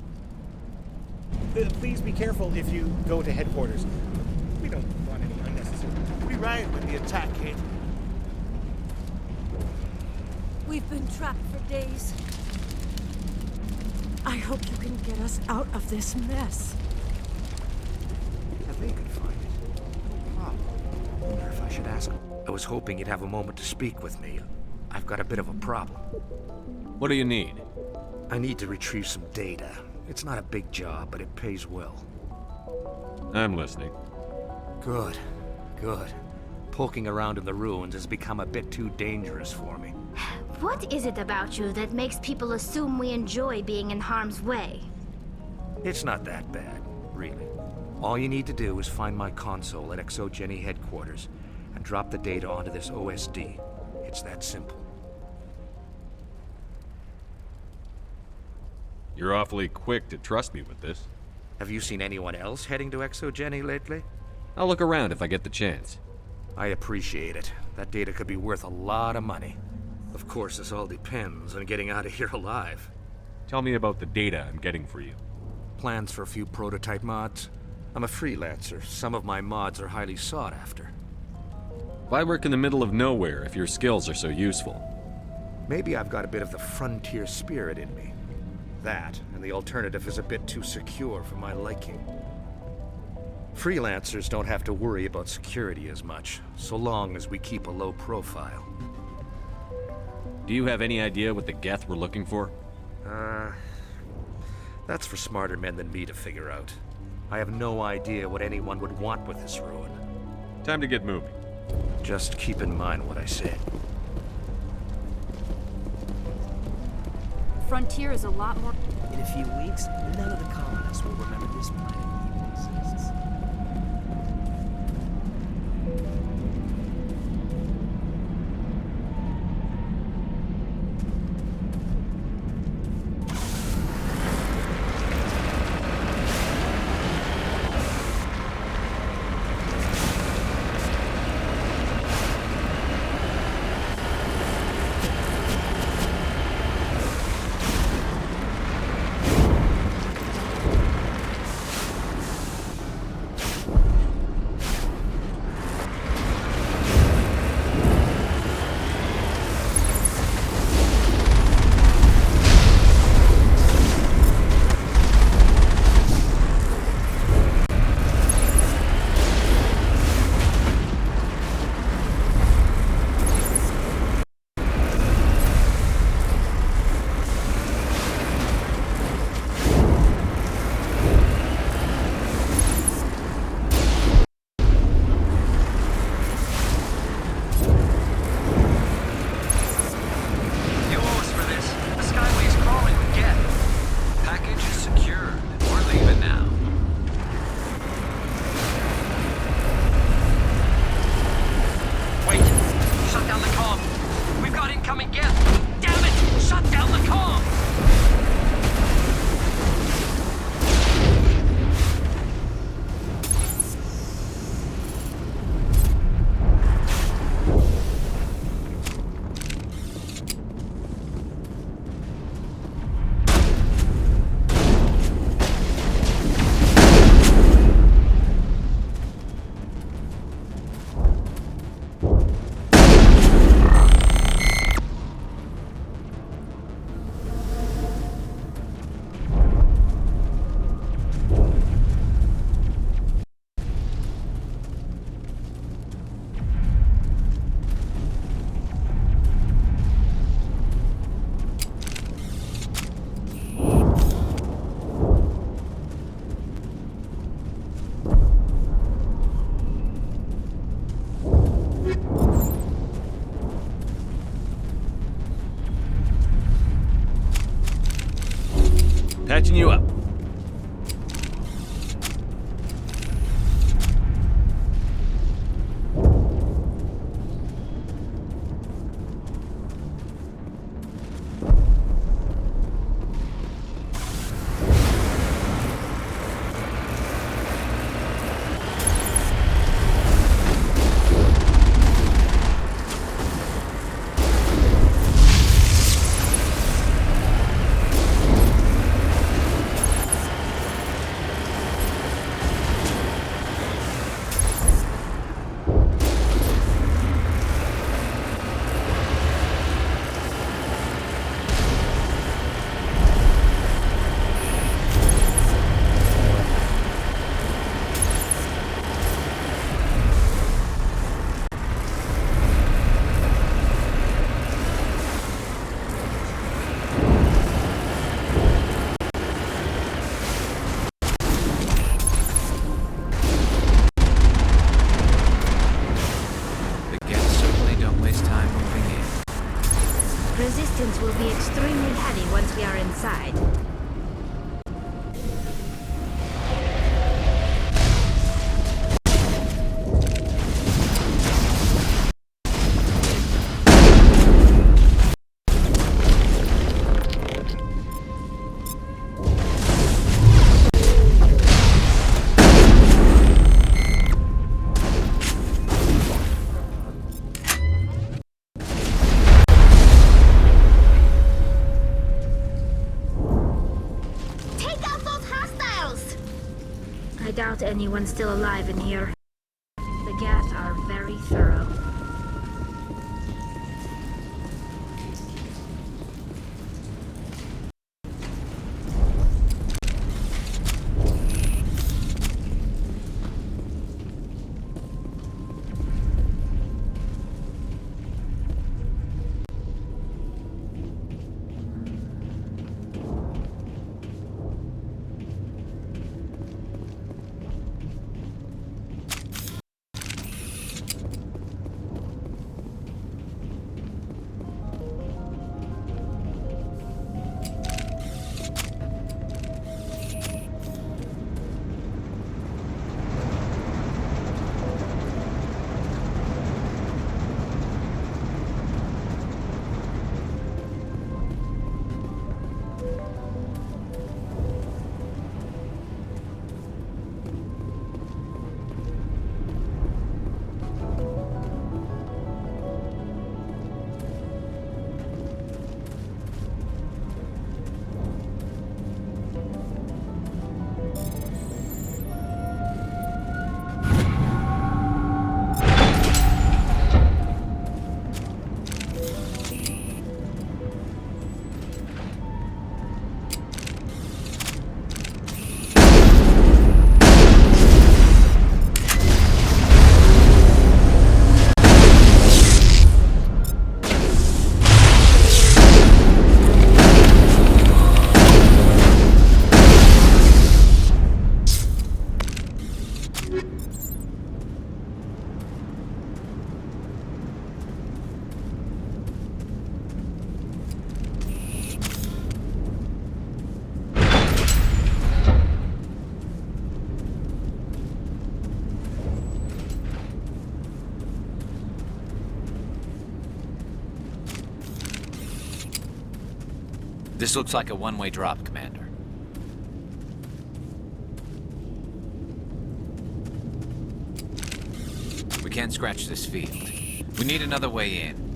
Please be careful if you go to headquarters. We don't want any unnecessary... We right when the attack hit. We've been trapped for days. I hope you can get us out of this mess. If they could find it. Oh, I wonder if I should ask him. I was hoping you'd have a moment to speak with me. I've got a bit of a problem. What do you need? I need to retrieve some data. It's not a big job, but it pays well. I'm listening. Good. Poking around in the ruins has become a bit too dangerous for me. What is it about you that makes people assume we enjoy being in harm's way? It's not that bad, really. All you need to do is find my console at Exogeny headquarters and drop the data onto this OSD. It's that simple. You're awfully quick to trust me with this. Have you seen anyone else heading to Exogeny lately? I'll look around if I get the chance. I appreciate it. That data could be worth a lot of money. Of course, this all depends on getting out of here alive. Tell me about the data I'm getting for you. Plans for a few prototype mods. I'm a freelancer. Some of my mods are highly sought after. Why work in the middle of nowhere if your skills are so useful? Maybe I've got a bit of the frontier spirit in me. That, and the alternative is a bit too secure for my liking. Freelancers don't have to worry about security as much, so long as we keep a low profile. Do you have any idea what the Geth were looking for? That's for smarter men than me to figure out. I have no idea what anyone would want with this ruin. Time to get moving. Just keep in mind what I said. Frontier is a lot more... In a few weeks, none of the colonists will remember this planet even exists. Patching you up. Resistance will be extremely heavy once we are inside. I doubt anyone's still alive in here. The Geth are very thorough. This looks like a one-way drop, Commander. We can't scratch this field. We need another way in.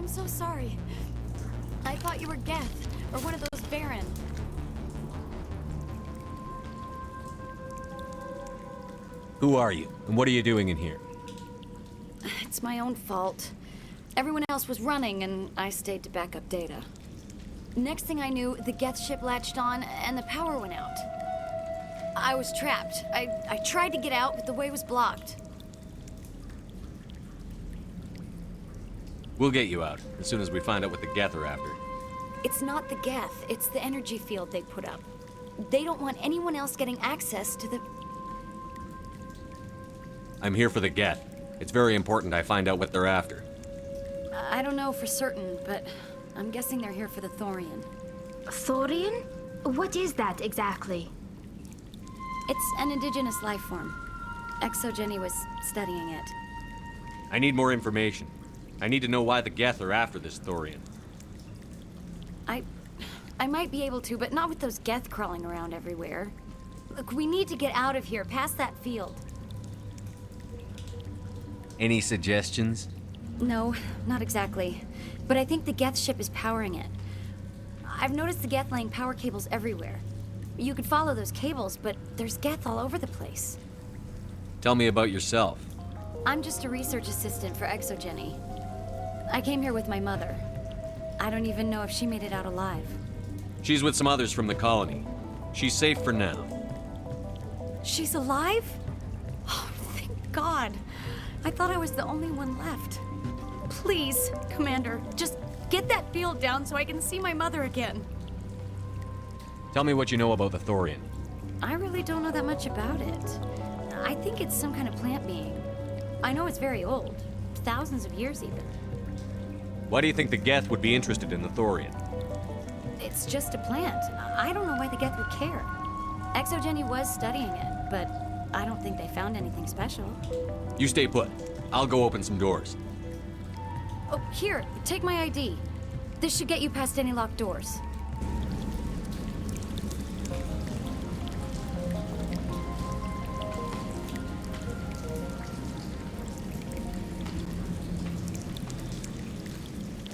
so sorry. I thought you were Geth, or one of those Baron. Who are you, and what are you doing in here? It's my own fault. Everyone else was running, and I stayed to back up data. Next thing I knew, the Geth ship latched on, and the power went out. I was trapped. I tried to get out, but the way was blocked. We'll get you out, as soon as we find out what the Geth are after. It's not the Geth, it's the energy field they put up. They don't want anyone else getting access to the... I'm here for the Geth. It's very important I find out what they're after. I don't know for certain, but I'm guessing they're here for the Thorian. Thorian? What is that exactly? It's an indigenous life form. Exogeny was studying it. I need more information. I need to know why the Geth are after this Thorian. I might be able to, but not with those Geth crawling around everywhere. Look, we need to get out of here, past that field. Any suggestions? No, not exactly. But I think the Geth ship is powering it. I've noticed the Geth laying power cables everywhere. You could follow those cables, but there's Geth all over the place. Tell me about yourself. I'm just a research assistant for Exogeny. I came here with my mother. I don't even know if she made it out alive. She's with some others from the colony. She's safe for now. She's alive? Oh, thank God. I thought I was the only one left. Please, Commander, just get that field down so I can see my mother again. Tell me what you know about the Thorian. I really don't know that much about it. I think it's some kind of plant being. I know it's very old. Thousands of years even. Why do you think the Geth would be interested in the Thorian? It's just a plant. I don't know why the Geth would care. Exogeny was studying it, but I don't think they found anything special. You stay put. I'll go open some doors. Oh, here, take my ID. This should get you past any locked doors.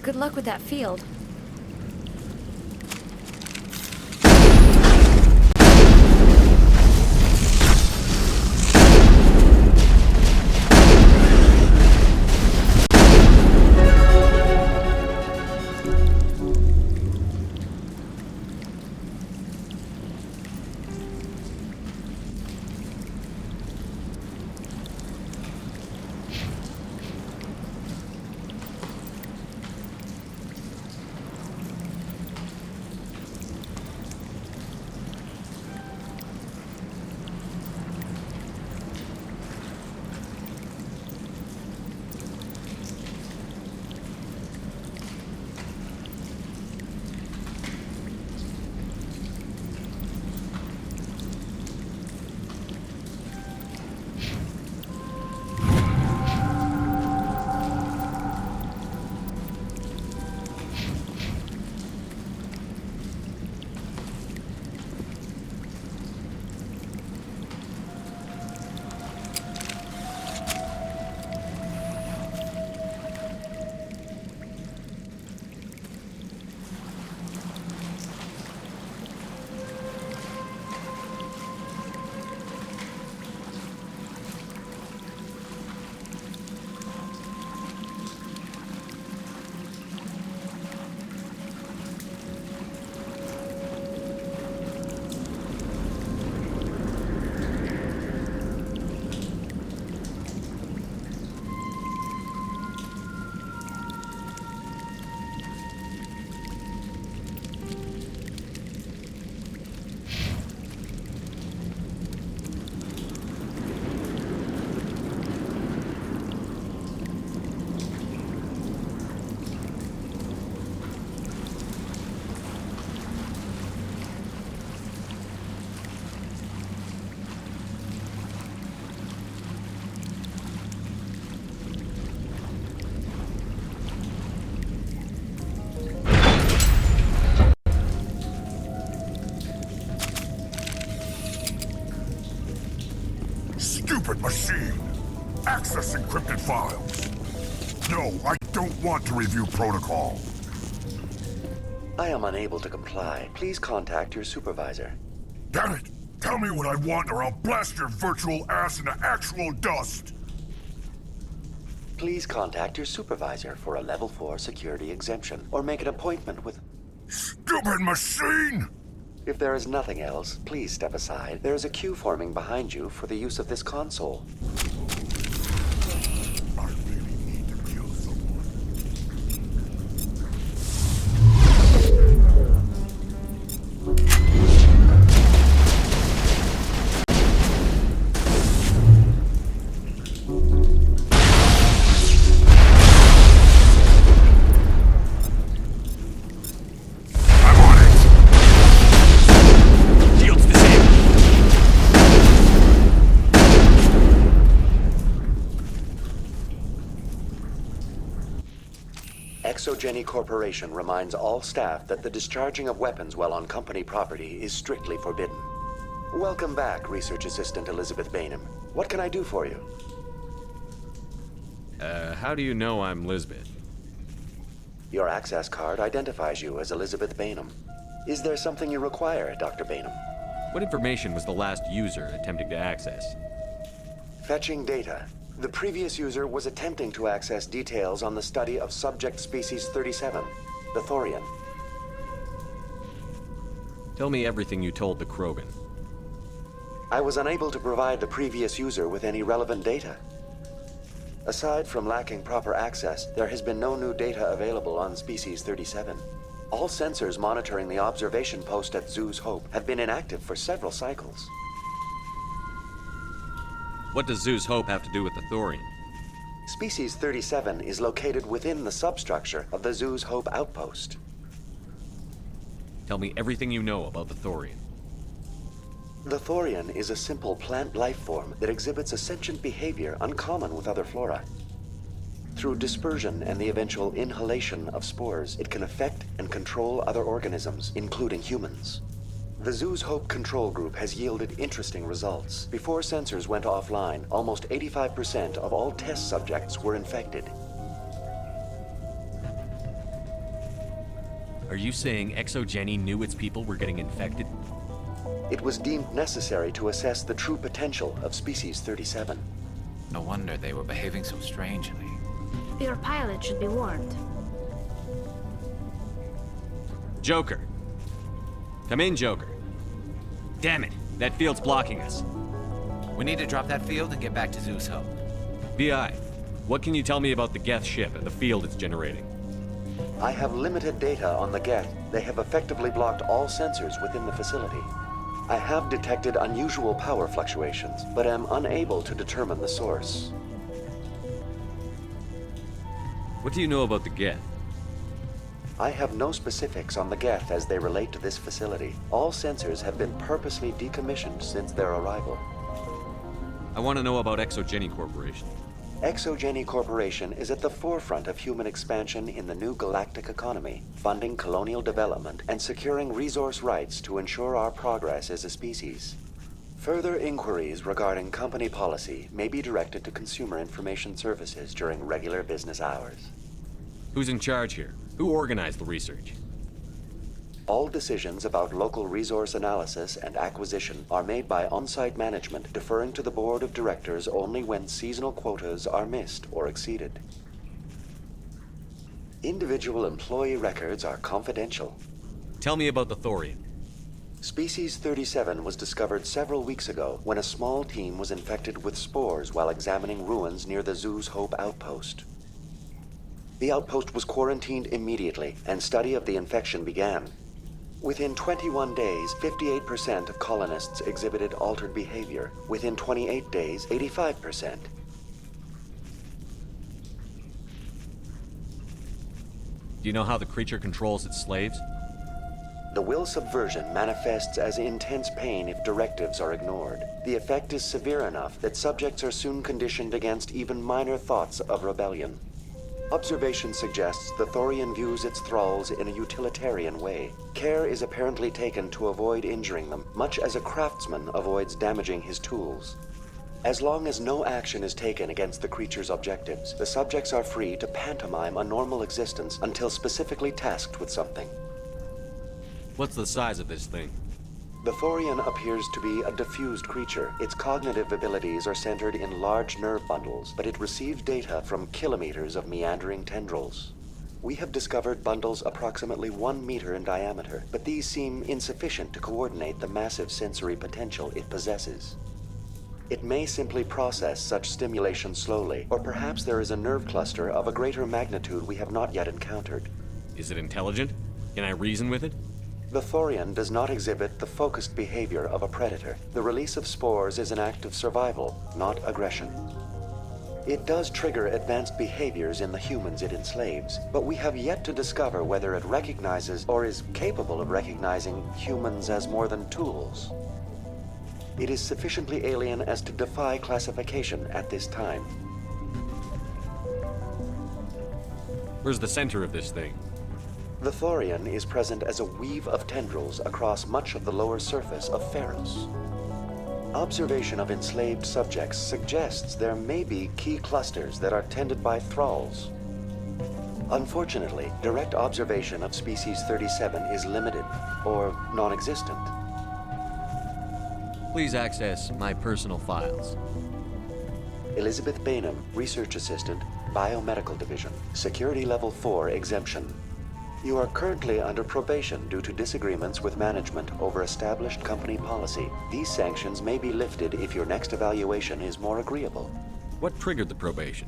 Good luck with that field. Stupid machine! Access encrypted files! No, I don't want to review protocol. I am unable to comply. Please contact your supervisor. Damn it! Tell me what I want or I'll blast your virtual ass into actual dust! Please contact your supervisor for a level 4 security exemption, or make an appointment with... Stupid machine! If there is nothing else, please step aside. There is a queue forming behind you for the use of this console. Exogeny Corporation reminds all staff that the discharging of weapons while on company property is strictly forbidden. Welcome back, Research Assistant Elizabeth Bainham. What can I do for you? How do you know I'm Lisbeth? Your access card identifies you as Elizabeth Bainham. Is there something you require, Dr. Bainham? What information was the last user attempting to access? Fetching data. The previous user was attempting to access details on the study of subject species 37, the Thorian. Tell me everything you told the Krogan. I was unable to provide the previous user with any relevant data. Aside from lacking proper access, there has been no new data available on Species 37. All sensors monitoring the observation post at Zoo's Hope have been inactive for several cycles. What does Zoo's Hope have to do with the Thorian? Species 37 is located within the substructure of the Zoo's Hope outpost. Tell me everything you know about the Thorian. The Thorian is a simple plant life form that exhibits a sentient behavior uncommon with other flora. Through dispersion and the eventual inhalation of spores, it can affect and control other organisms, including humans. The Zoo's Hope control group has yielded interesting results. Before sensors went offline, almost 85% of all test subjects were infected. Are you saying ExoGeni knew its people were getting infected? It was deemed necessary to assess the true potential of Species 37. No wonder they were behaving so strangely. Your pilot should be warned. Joker! Come in, Joker. Damn it, that field's blocking us. We need to drop that field and get back to Zeus Hope. VI, what can you tell me about the Geth ship and the field it's generating? I have limited data on the Geth. They have effectively blocked all sensors within the facility. I have detected unusual power fluctuations, but am unable to determine the source. What do you know about the Geth? I have no specifics on the Geth as they relate to this facility. All sensors have been purposely decommissioned since their arrival. I want to know about ExoGeni Corporation. ExoGeni Corporation is at the forefront of human expansion in the new galactic economy, funding colonial development and securing resource rights to ensure our progress as a species. Further inquiries regarding company policy may be directed to Consumer Information Services during regular business hours. Who's in charge here? Who organized the research? All decisions about local resource analysis and acquisition are made by on-site management, deferring to the board of directors only when seasonal quotas are missed or exceeded. Individual employee records are confidential. Tell me about the Thorian. Species 37 was discovered several weeks ago when a small team was infected with spores while examining ruins near the Zoo's Hope outpost. The outpost was quarantined immediately, and study of the infection began. Within 21 days, 58% of colonists exhibited altered behavior. Within 28 days, 85%. Do you know how the creature controls its slaves? The will subversion manifests as intense pain if directives are ignored. The effect is severe enough that subjects are soon conditioned against even minor thoughts of rebellion. Observation suggests the Thorian views its thralls in a utilitarian way. Care is apparently taken to avoid injuring them, much as a craftsman avoids damaging his tools. As long as no action is taken against the creature's objectives, the subjects are free to pantomime a normal existence until specifically tasked with something. What's the size of this thing? The Thorian appears to be a diffused creature. Its cognitive abilities are centered in large nerve bundles, but it receives data from kilometers of meandering tendrils. We have discovered bundles approximately 1 meter in diameter, but these seem insufficient to coordinate the massive sensory potential it possesses. It may simply process such stimulation slowly, or perhaps there is a nerve cluster of a greater magnitude we have not yet encountered. Is it intelligent? Can I reason with it? The Thorian does not exhibit the focused behavior of a predator. The release of spores is an act of survival, not aggression. It does trigger advanced behaviors in the humans it enslaves, but we have yet to discover whether it recognizes or is capable of recognizing humans as more than tools. It is sufficiently alien as to defy classification at this time. Where's the center of this thing? The Thorian is present as a weave of tendrils across much of the lower surface of Pharos. Observation of enslaved subjects suggests there may be key clusters that are tended by thralls. Unfortunately, direct observation of Species 37 is limited, or non-existent. Please access my personal files. Elizabeth Bainham, Research Assistant, Biomedical Division, Security Level 4 exemption. You are currently under probation due to disagreements with management over established company policy. These sanctions may be lifted if your next evaluation is more agreeable. What triggered the probation?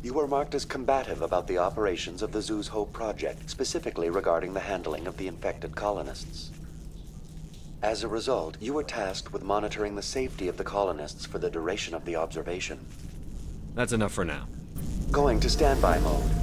You were marked as combative about the operations of the Zoo's Hope project, specifically regarding the handling of the infected colonists. As a result, you were tasked with monitoring the safety of the colonists for the duration of the observation. That's enough for now. Going to standby mode.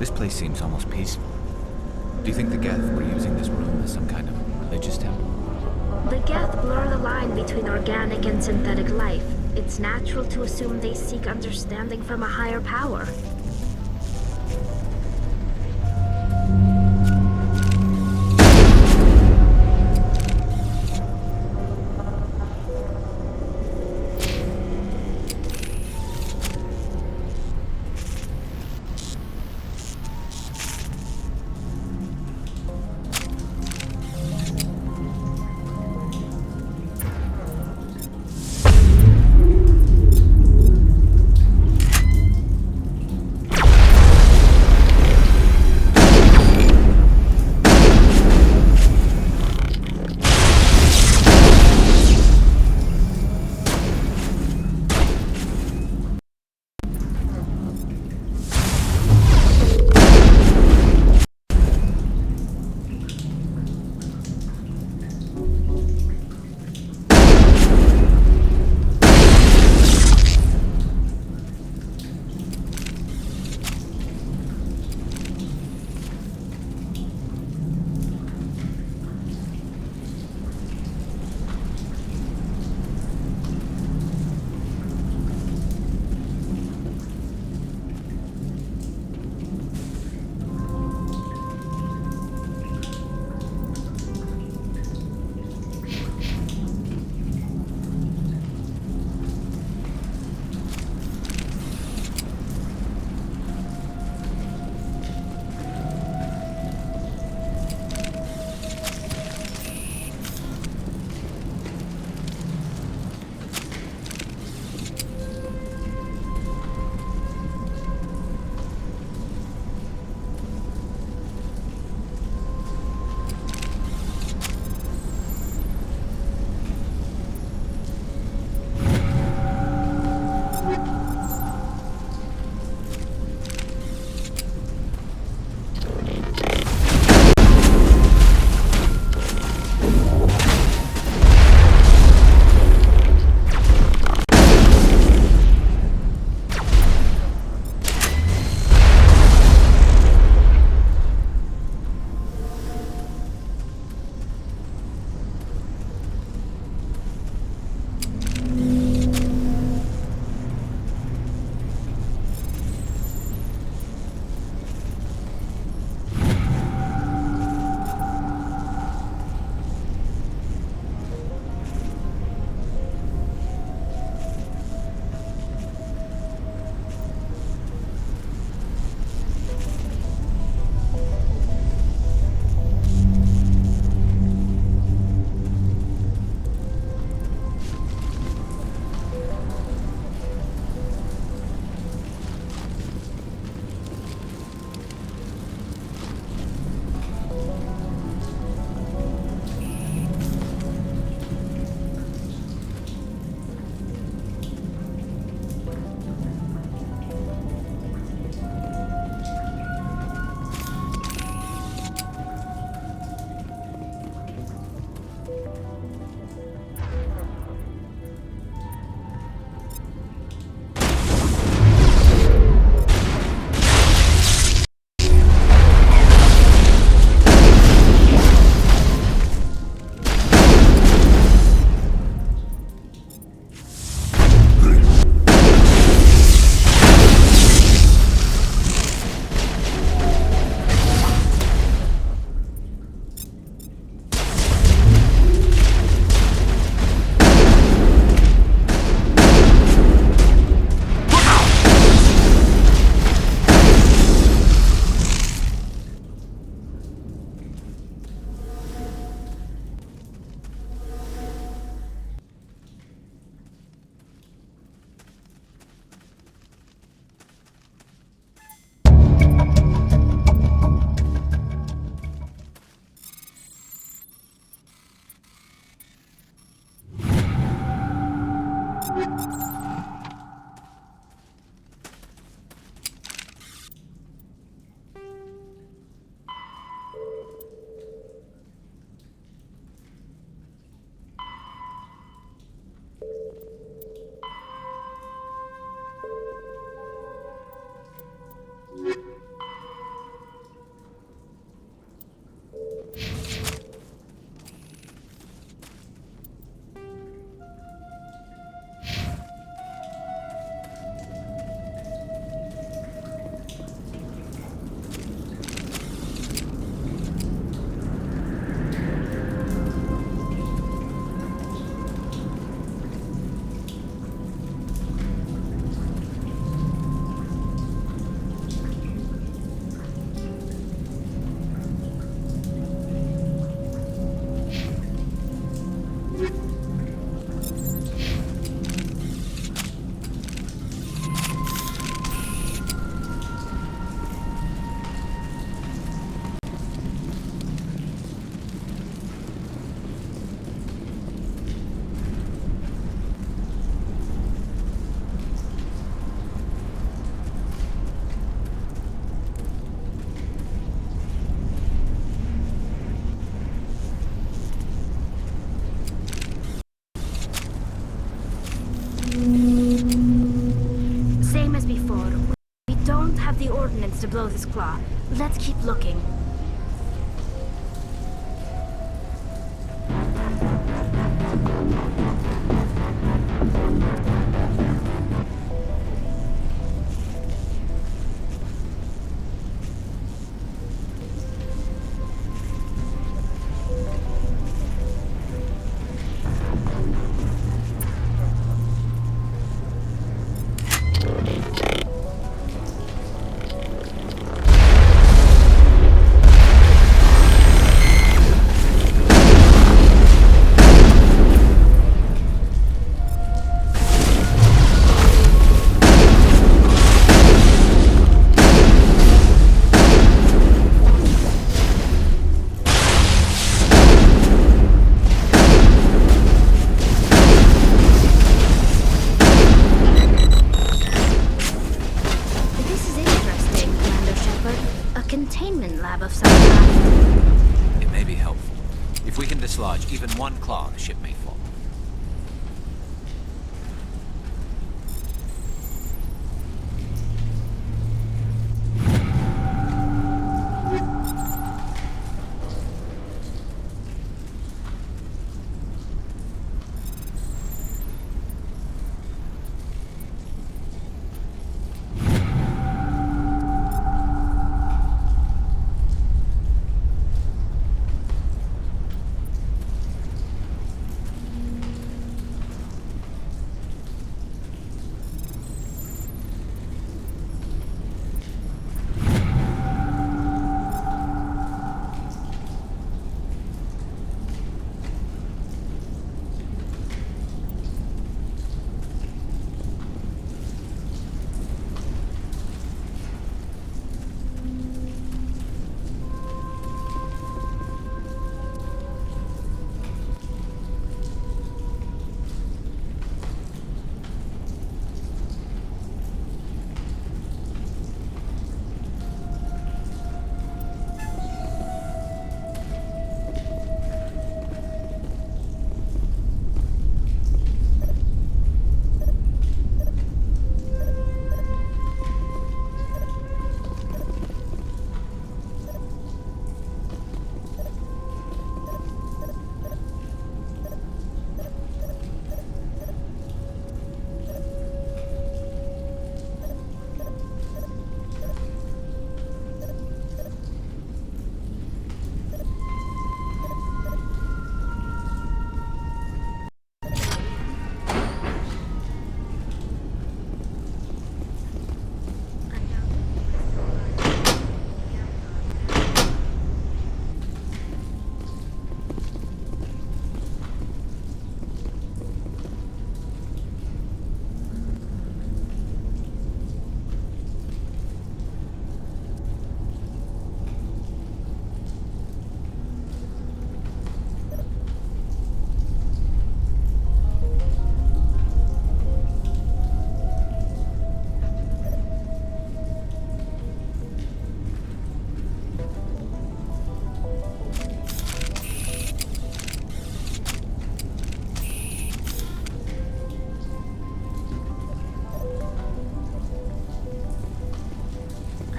This place seems almost peaceful. Do you think the Geth were using this room as some kind of religious temple? The Geth blur the line between organic and synthetic life. It's natural to assume they seek understanding from a higher power. have the ordnance to blow this claw. Let's keep looking. Even one claw, the ship may fall.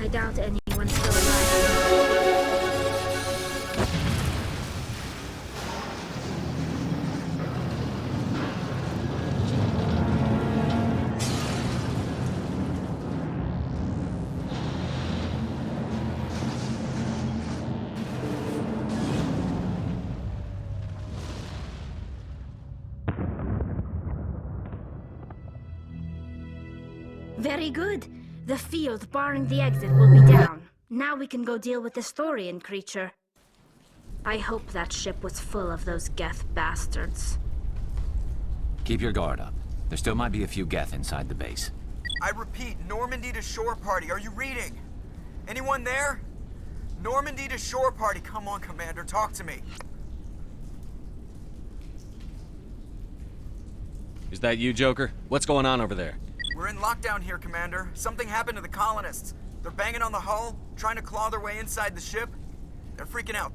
I doubt anyone's still alive. Very good. The field barring the exit will be down. Now we can go deal with the Storian creature. I hope that ship was full of those Geth bastards. Keep your guard up. There still might be a few Geth inside the base. I repeat, Normandy to shore party. Are you reading? Anyone there? Normandy to shore party. Come on, Commander, talk to me. Is that you, Joker? What's going on over there? We're in lockdown here, Commander. Something happened to the colonists. They're banging on the hull, trying to claw their way inside the ship. They're freaking out.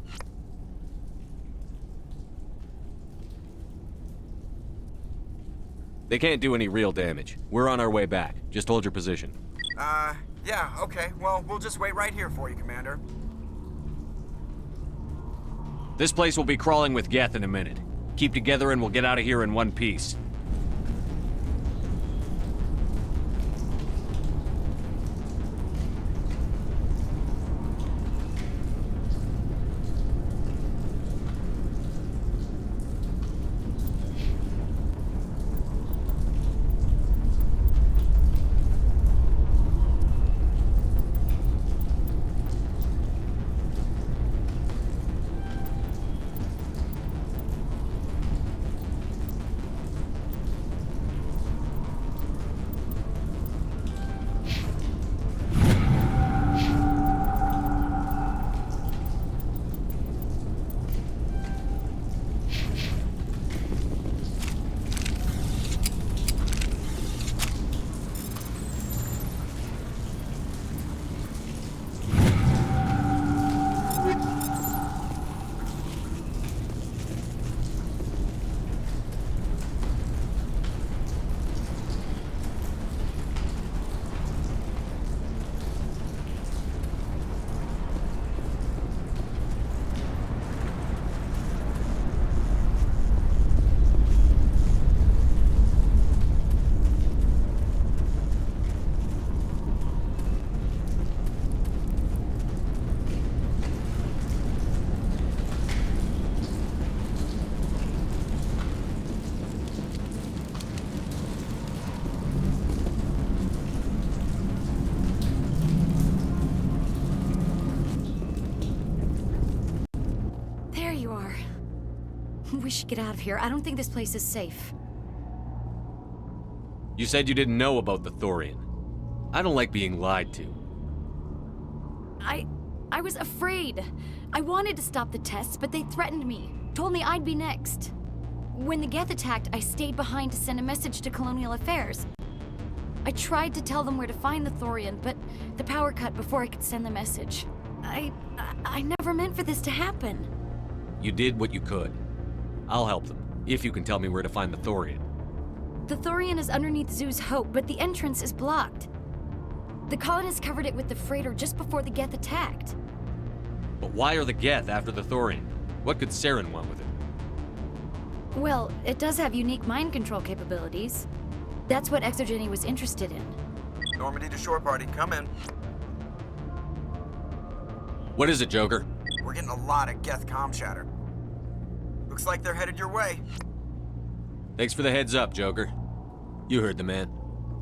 They can't do any real damage. We're on our way back. Just hold your position. Yeah, okay. Well, we'll just wait right here for you, Commander. This place will be crawling with Geth in a minute. Keep together and we'll get out of here in one piece. We should get out of here. I don't think this place is safe. You said you didn't know about the Thorian. I don't like being lied to. I was afraid. I wanted to stop the tests, but they threatened me. Told me I'd be next. When the Geth attacked, I stayed behind to send a message to Colonial Affairs. I tried to tell them where to find the Thorian, but the power cut before I could send the message. I never meant for this to happen. You did what you could. I'll help them, if you can tell me where to find the Thorian. The Thorian is underneath Zoo's Hope, but the entrance is blocked. The colonists covered it with the freighter just before the Geth attacked. But why are the Geth after the Thorian? What could Saren want with it? Well, it does have unique mind control capabilities. That's what Exogeny was interested in. Normandy to shore party, come in. What is it, Joker? We're getting a lot of Geth comm chatter. Looks like they're headed your way. Thanks for the heads up, Joker. You heard the man.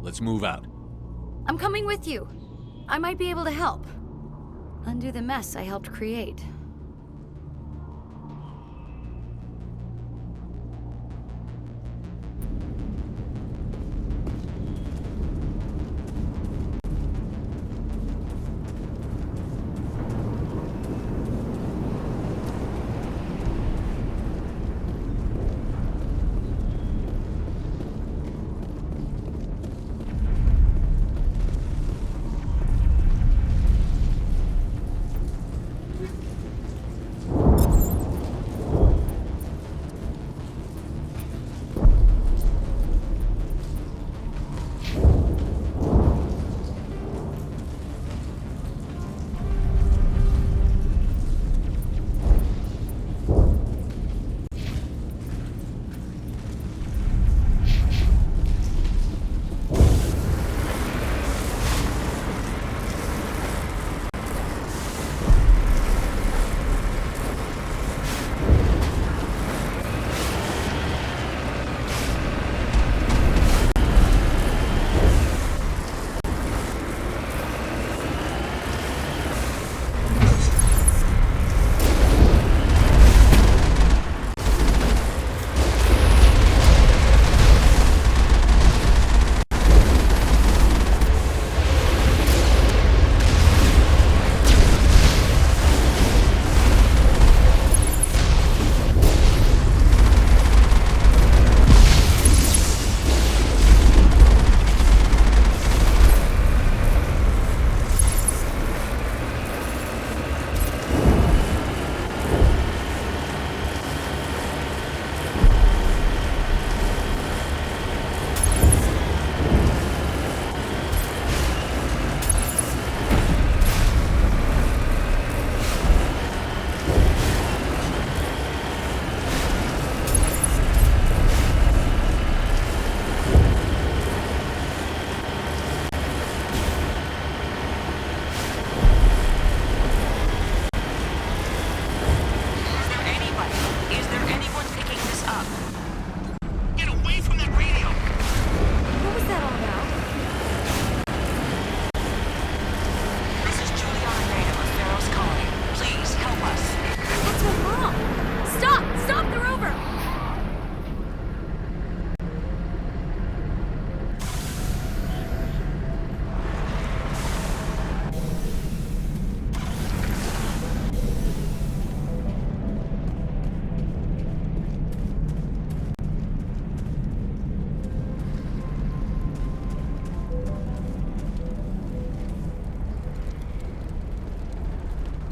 Let's move out. I'm coming with you. I might be able to help. Undo the mess I helped create.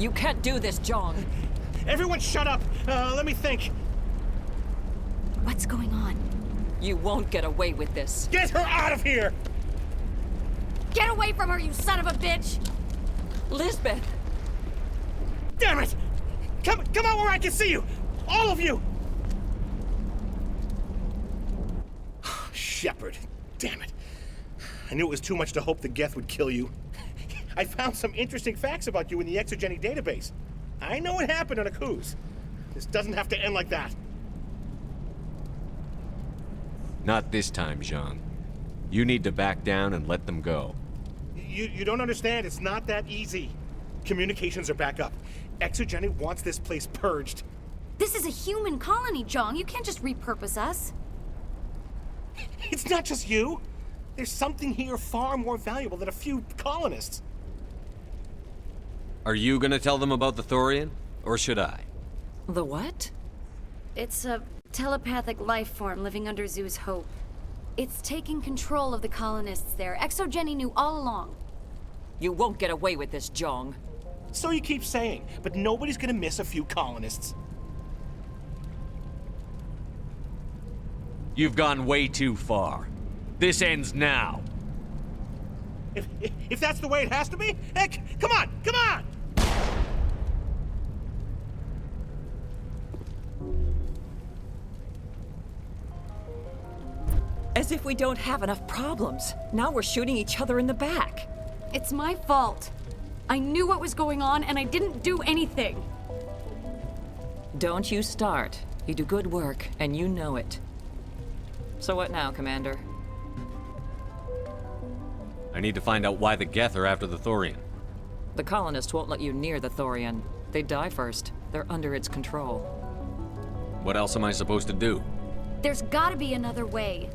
You can't do this, Jong. Everyone shut up! Let me think. What's going on? You won't get away with this. Get her out of here! Get away from her, you son of a bitch! Lisbeth! Damn it! Come out where I can see you! All of you! Shepard. Damn it. I knew it was too much to hope the Geth would kill you. I found some interesting facts about you in the exogenic database. I know what happened on Akuz. This doesn't have to end like that. Not this time, Jean. You need to back down and let them go. You don't understand. It's not that easy. Communications are back up. Exogenic wants this place purged. This is a human colony, Jong. You can't just repurpose us. It's not just you. There's something here far more valuable than a few colonists. Are you gonna tell them about the Thorian? Or should I? The what? It's a telepathic life form living under Zoo's Hope. It's taking control of the colonists there. Exogeny knew all along. You won't get away with this, Jong. So you keep saying, but nobody's gonna miss a few colonists. You've gone way too far. This ends now. If that's the way it has to be, heck, come on! As if we don't have enough problems. Now we're shooting each other in the back. It's my fault. I knew what was going on and I didn't do anything. Don't you start. You do good work, and you know it. So what now, Commander? I need to find out why the Geth are after the Thorian. The colonists won't let you near the Thorian. They'd die first. They're under its control. What else am I supposed to do? There's gotta be another way.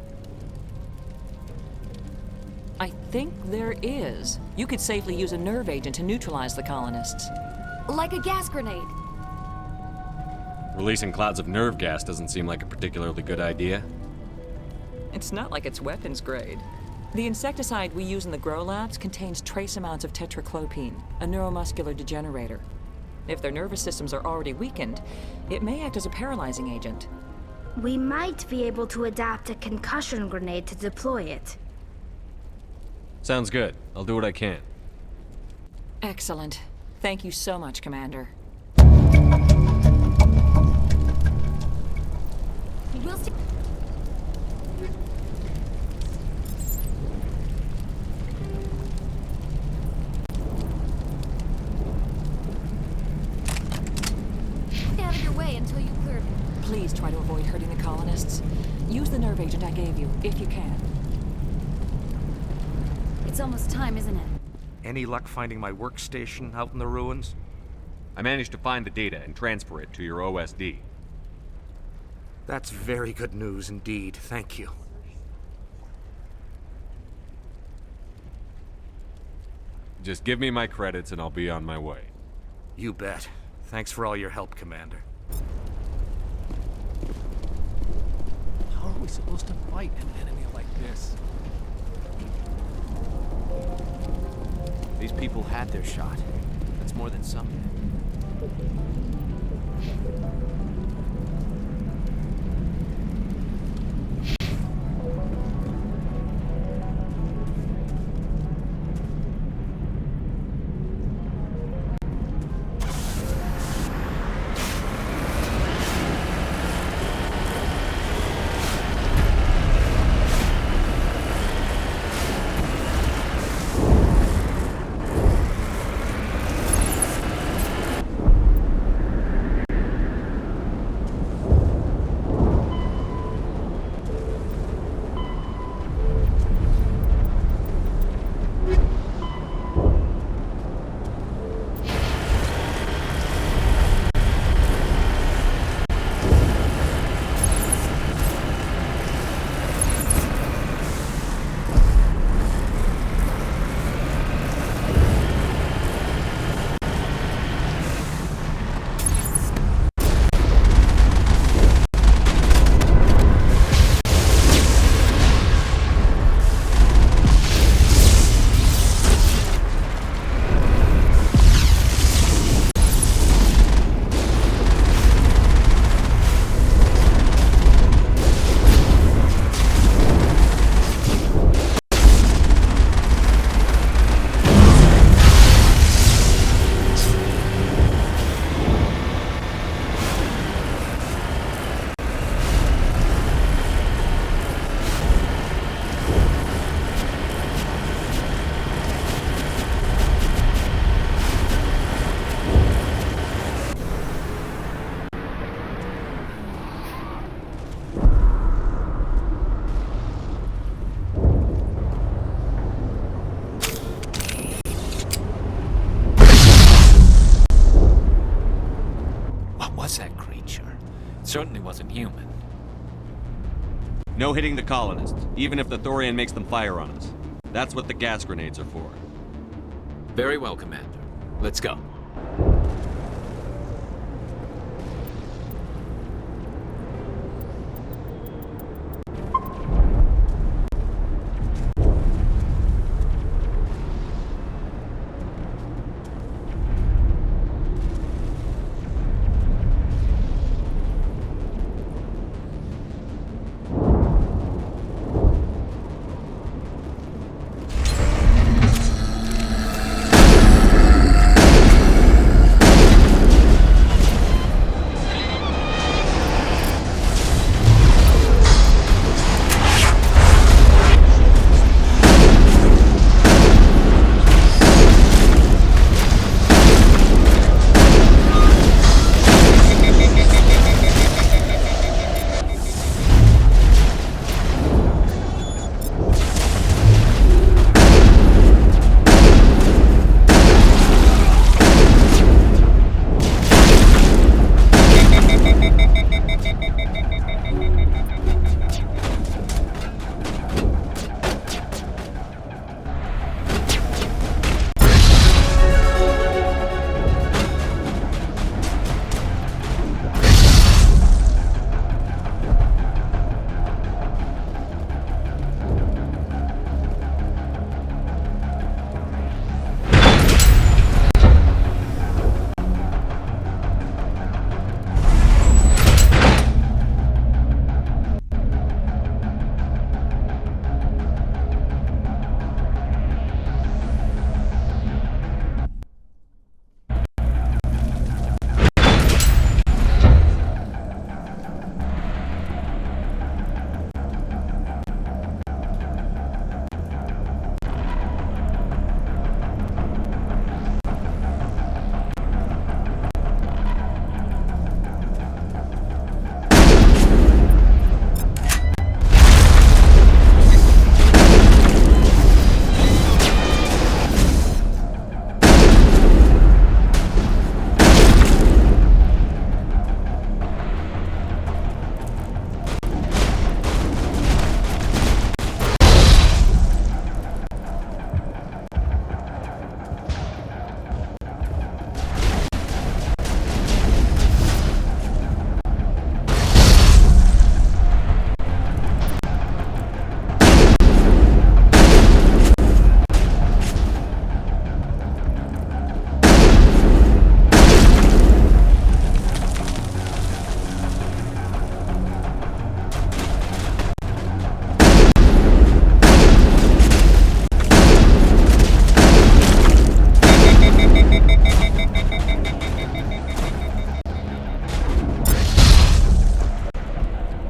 I think there is. You could safely use a nerve agent to neutralize the colonists. Like a gas grenade. Releasing clouds of nerve gas doesn't seem like a particularly good idea. It's not like it's weapons grade. The insecticide we use in the grow labs contains trace amounts of tetraclopine, a neuromuscular degenerator. If their nervous systems are already weakened, it may act as a paralyzing agent. We might be able to adapt a concussion grenade to deploy it. Sounds good. I'll do what I can. Excellent. Thank you so much, Commander. We'll see. Stay out of your way until you clear. Please try to avoid hurting the colonists. Use the nerve agent I gave you, if you can. It's almost time, isn't it? Any luck finding my workstation out in the ruins? I managed to find the data and transfer it to your OSD. That's very good news indeed. Thank you. Just give me my credits and I'll be on my way. You bet. Thanks for all your help, Commander. How are we supposed to fight an enemy like this? These people had their shot. That's more than some did. Certainly wasn't human. No hitting the colonists, even if the Thorian makes them fire on us. That's what the gas grenades are for. Very well, Commander. Let's go.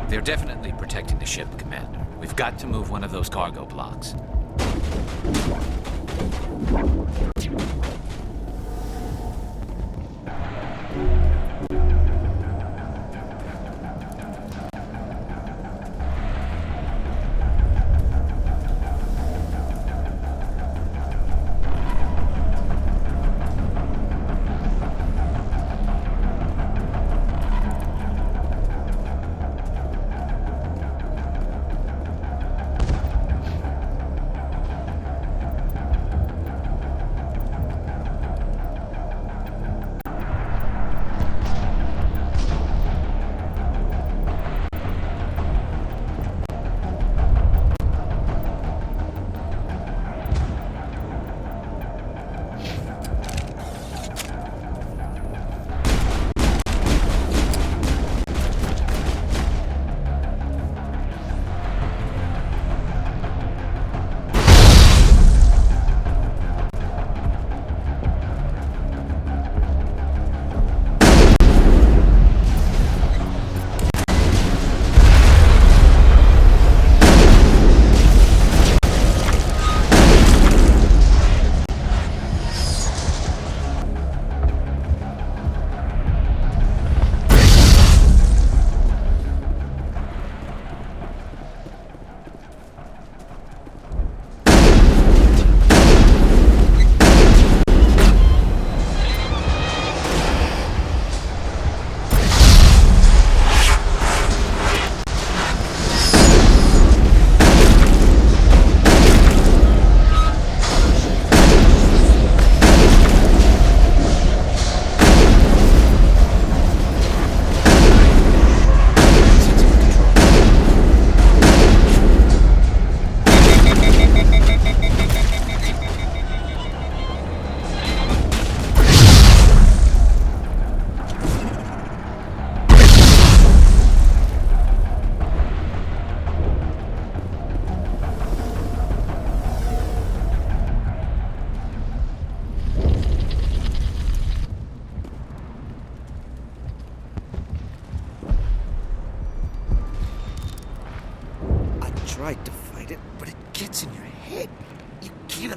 They're definitely protecting the ship, Commander. We've got to move one of those cargo blocks.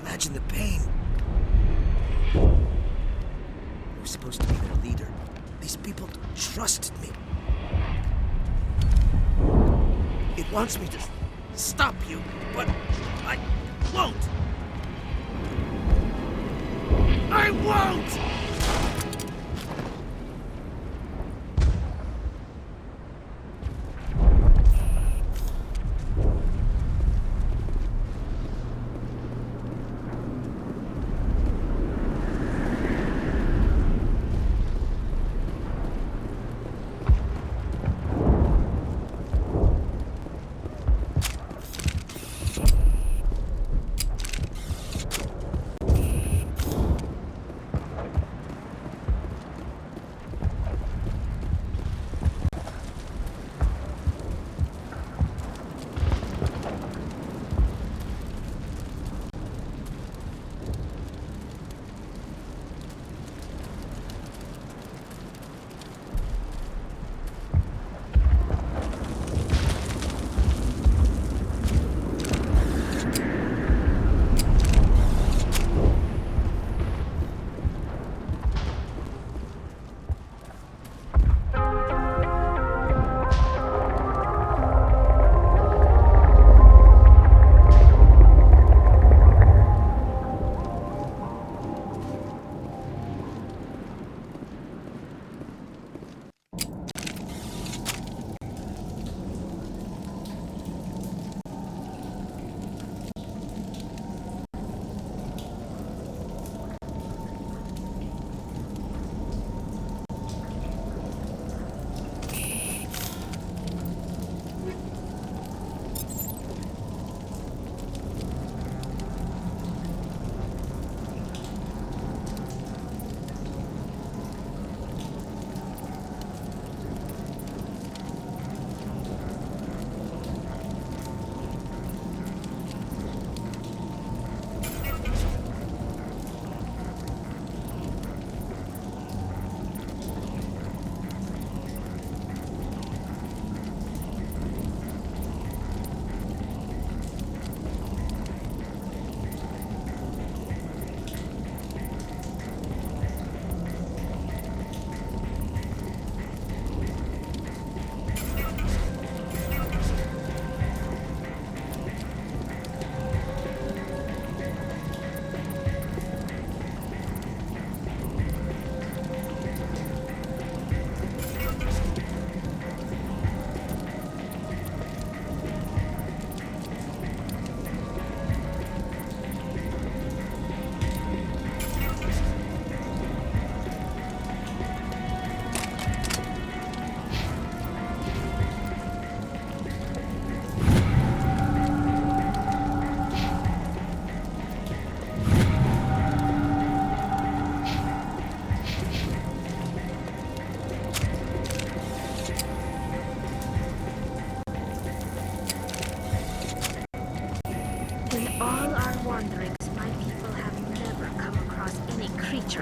imagine the pain. I was supposed to be their leader. These people trusted me. It wants me to stop you, but I won't. I won't!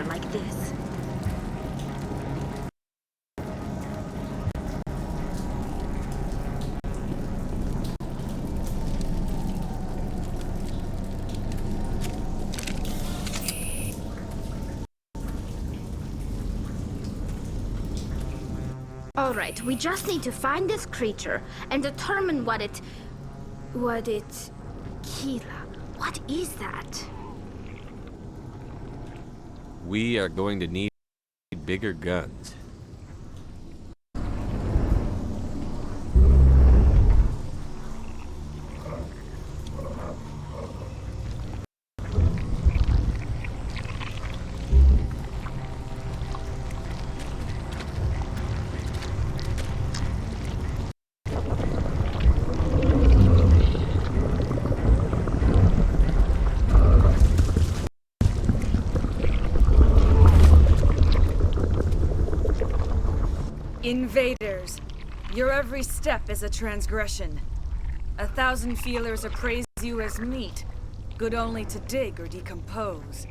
Like this. All right, we just need to find this creature and determine what it... Kila, what is that? We are going to need bigger guns. Invaders, your every step is a transgression. 1,000 feelers appraise you as meat, good only to dig or decompose.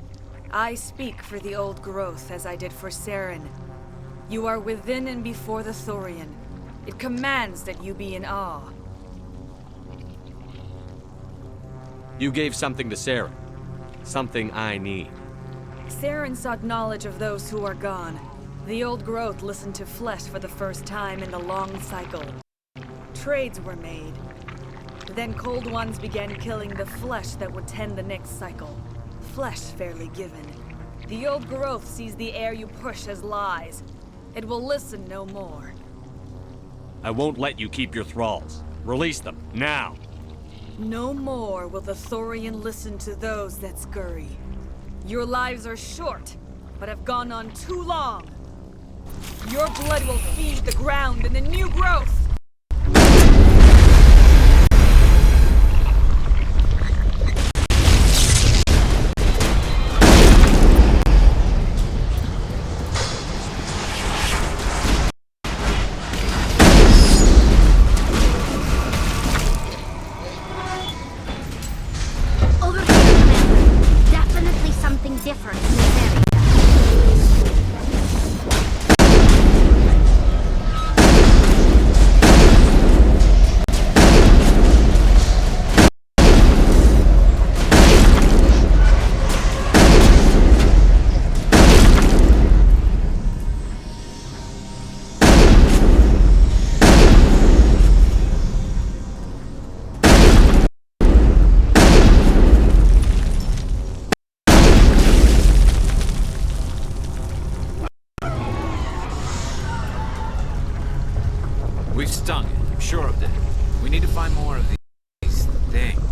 I speak for the old growth as I did for Saren. You are within and before the Thorian. It commands that you be in awe. You gave something to Saren. Something I need. Saren sought knowledge of those who are gone. The old growth listened to flesh for the first time in the long cycle. Trades were made. Then cold ones began killing the flesh that would tend the next cycle. Flesh fairly given. The old growth sees the air you push as lies. It will listen no more. I won't let you keep your thralls. Release them, now! No more will the Thorian listen to those that scurry. Your lives are short, but have gone on too long. Your blood will feed the ground and the new growth! Over here, Commander. Definitely something different in this area. We've stung it, I'm sure of that. We need to find more of these things.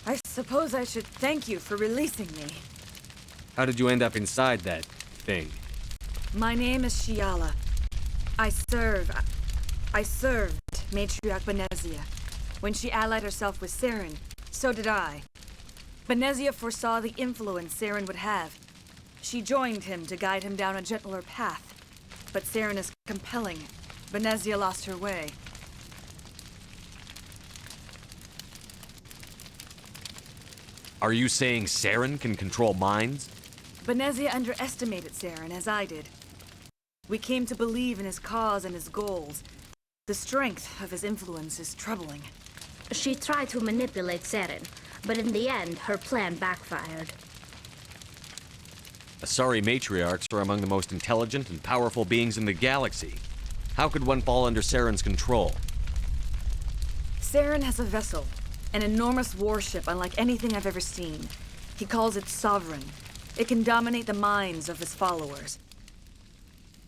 I suppose I should thank you for releasing me. How did you end up inside that thing? My name is Shiala. I served Matriarch Benezia. When she allied herself with Saren, so did I. Benezia foresaw the influence Saren would have. She joined him to guide him down a gentler path. But Saren is compelling. Benezia lost her way. Are you saying Saren can control minds? Benezia underestimated Saren, as I did. We came to believe in his cause and his goals. The strength of his influence is troubling. She tried to manipulate Saren, but in the end, her plan backfired. Asari matriarchs are among the most intelligent and powerful beings in the galaxy. How could one fall under Saren's control? Saren has a vessel, an enormous warship unlike anything I've ever seen. He calls it Sovereign. It can dominate the minds of his followers.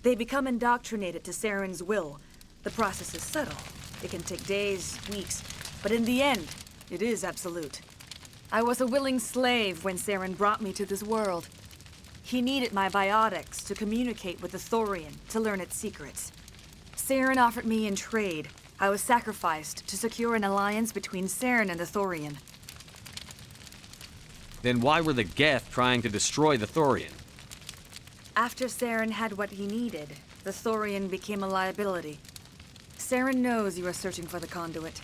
They become indoctrinated to Saren's will. The process is subtle. It can take days, weeks, but in the end, it is absolute. I was a willing slave when Saren brought me to this world. He needed my biotics to communicate with the Thorian, to learn its secrets. Saren offered me in trade. I was sacrificed to secure an alliance between Saren and the Thorian. Then why were the Geth trying to destroy the Thorian? After Saren had what he needed, the Thorian became a liability. Saren knows you are searching for the conduit.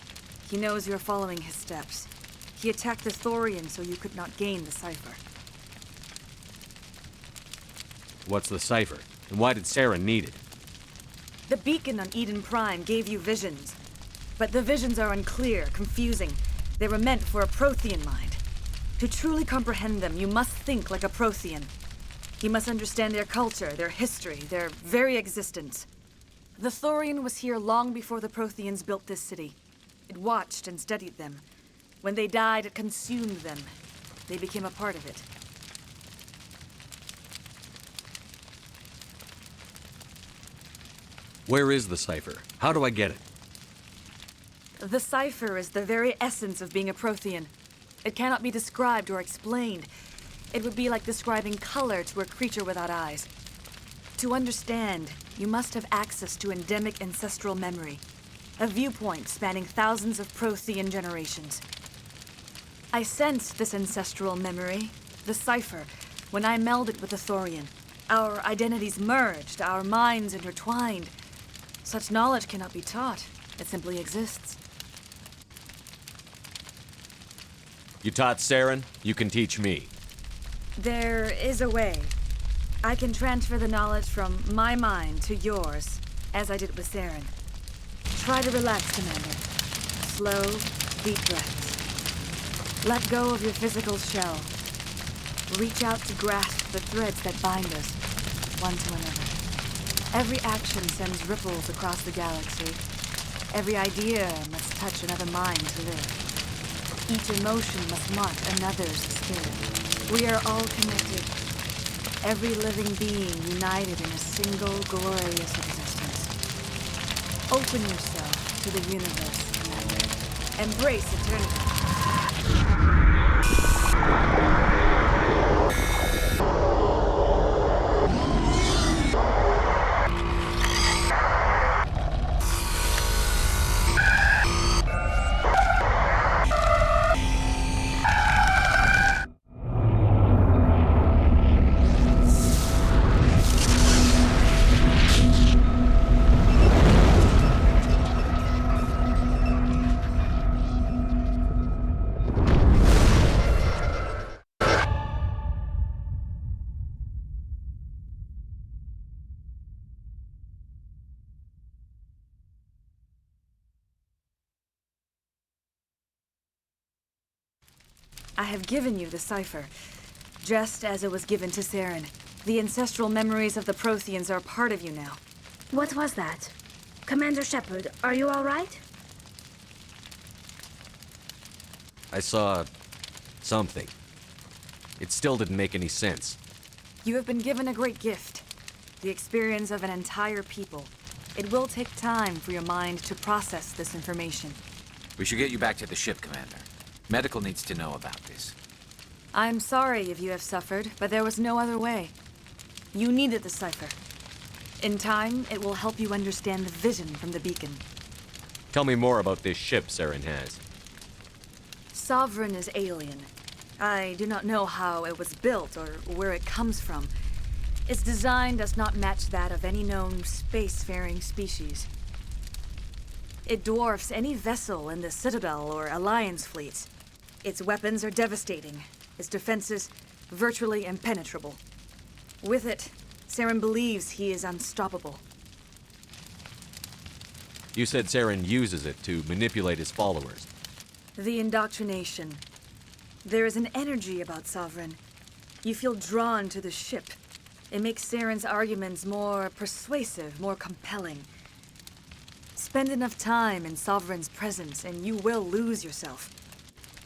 He knows you are following his steps. He attacked the Thorian so you could not gain the cipher. What's the cipher? And why did Saren need it? The beacon on Eden Prime gave you visions. But the visions are unclear, confusing. They were meant for a Prothean mind. To truly comprehend them, you must think like a Prothean. You must understand their culture, their history, their very existence. The Thorian was here long before the Protheans built this city. It watched and studied them. When they died, it consumed them. They became a part of it. Where is the cipher? How do I get it? The cipher is the very essence of being a Prothean. It cannot be described or explained. It would be like describing color to a creature without eyes. To understand, you must have access to endemic ancestral memory, a viewpoint spanning thousands of Prothean generations. I sensed this ancestral memory, the cipher, when I melded with the Thorian. Our identities merged, our minds intertwined. Such knowledge cannot be taught. It simply exists. You taught Saren, you can teach me. There is a way. I can transfer the knowledge from my mind to yours, as I did with Saren. Try to relax, Commander. Slow, deep breaths. Let go of your physical shell. Reach out to grasp the threads that bind us, one to another. Every action sends ripples across the galaxy. Every idea must touch another mind to live. Each emotion must mark another's spirit. We are all connected. Every living being united in a single glorious existence. Open yourself to the universe, Commander. Embrace eternity. I have given you the cipher, just as it was given to Saren. The ancestral memories of the Protheans are part of you now. What was that? Commander Shepard, are you all right? I saw something. It still didn't make any sense. You have been given a great gift, the experience of an entire people. It will take time for your mind to process this information. We should get you back to the ship, Commander. Medical needs to know about this. I'm sorry if you have suffered, but there was no other way. You needed the cipher. In time, it will help you understand the vision from the beacon. Tell me more about this ship Saren has. Sovereign is alien. I do not know how it was built or where it comes from. Its design does not match that of any known spacefaring species. It dwarfs any vessel in the Citadel or Alliance fleets. Its weapons are devastating, its defenses virtually impenetrable. With it, Saren believes he is unstoppable. You said Saren uses it to manipulate his followers. The indoctrination. There is an energy about Sovereign. You feel drawn to the ship. It makes Saren's arguments more persuasive, more compelling. Spend enough time in Sovereign's presence and you will lose yourself.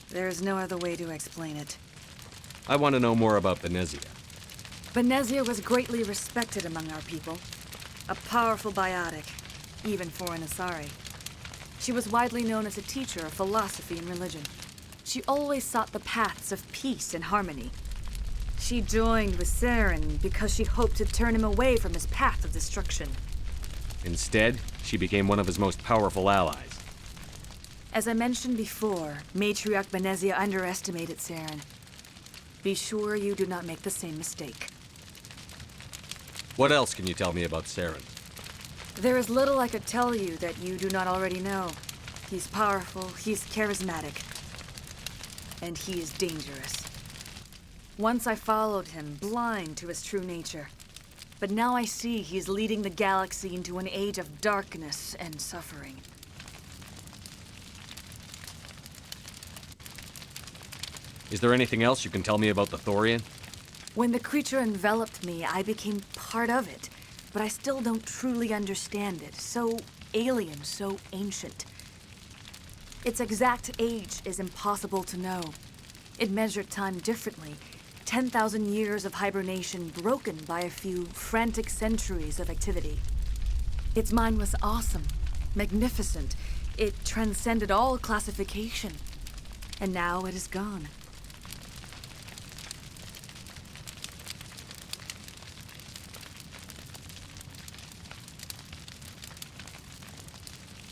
There is no other way to explain it. I want to know more about Benezia. Benezia was greatly respected among our people. A powerful biotic, even for an Asari. She was widely known as a teacher of philosophy and religion. She always sought the paths of peace and harmony. She joined with Saren because she hoped to turn him away from his path of destruction. Instead, she became one of his most powerful allies. As I mentioned before, Matriarch Benezia underestimated Saren. Be sure you do not make the same mistake. What else can you tell me about Saren? There is little I could tell you that you do not already know. He's powerful, he's charismatic, and he is dangerous. Once I followed him, blind to his true nature. But now I see he's leading the galaxy into an age of darkness and suffering. Is there anything else you can tell me about the Thorian? When the creature enveloped me, I became part of it, but I still don't truly understand it. So alien, so ancient. Its exact age is impossible to know. It measured time differently. 10,000 years of hibernation broken by a few frantic centuries of activity. Its mind was awesome, magnificent. It transcended all classification. And now it is gone.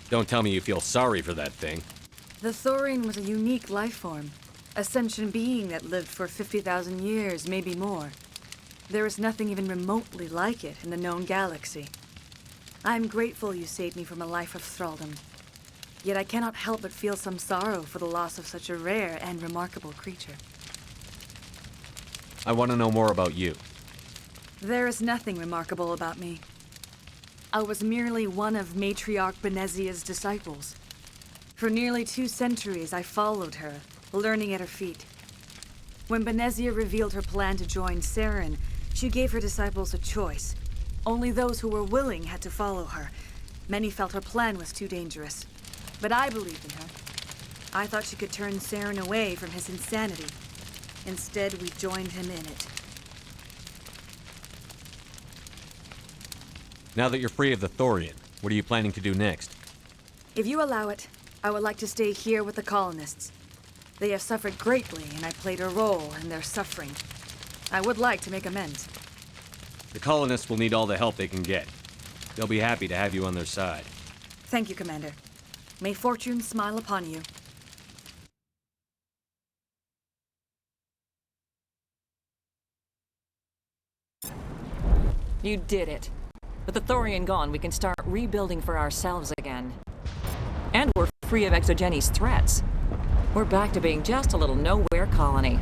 Don't tell me you feel sorry for that thing. The Thorian was a unique life form. A sentient being that lived for 50,000 years, maybe more. There is nothing even remotely like it in the known galaxy. I'm grateful you saved me from a life of thraldom. Yet I cannot help but feel some sorrow for the loss of such a rare and remarkable creature. I want to know more about you. There is nothing remarkable about me. I was merely one of Matriarch Benezia's disciples. For nearly 2 centuries, I followed her, learning at her feet. When Benezia revealed her plan to join Saren, she gave her disciples a choice. Only those who were willing had to follow her. Many felt her plan was too dangerous. But I believed in her. I thought she could turn Saren away from his insanity. Instead, we joined him in it. Now that you're free of the Thorian, what are you planning to do next? If you allow it, I would like to stay here with the colonists. They have suffered greatly, and I played a role in their suffering. I would like to make amends. The colonists will need all the help they can get. They'll be happy to have you on their side. Thank you, Commander. May fortune smile upon you. You did it. With the Thorian gone, we can start rebuilding for ourselves again. And we're free of Exogeni's threats. We're back to being just a little nowhere colony.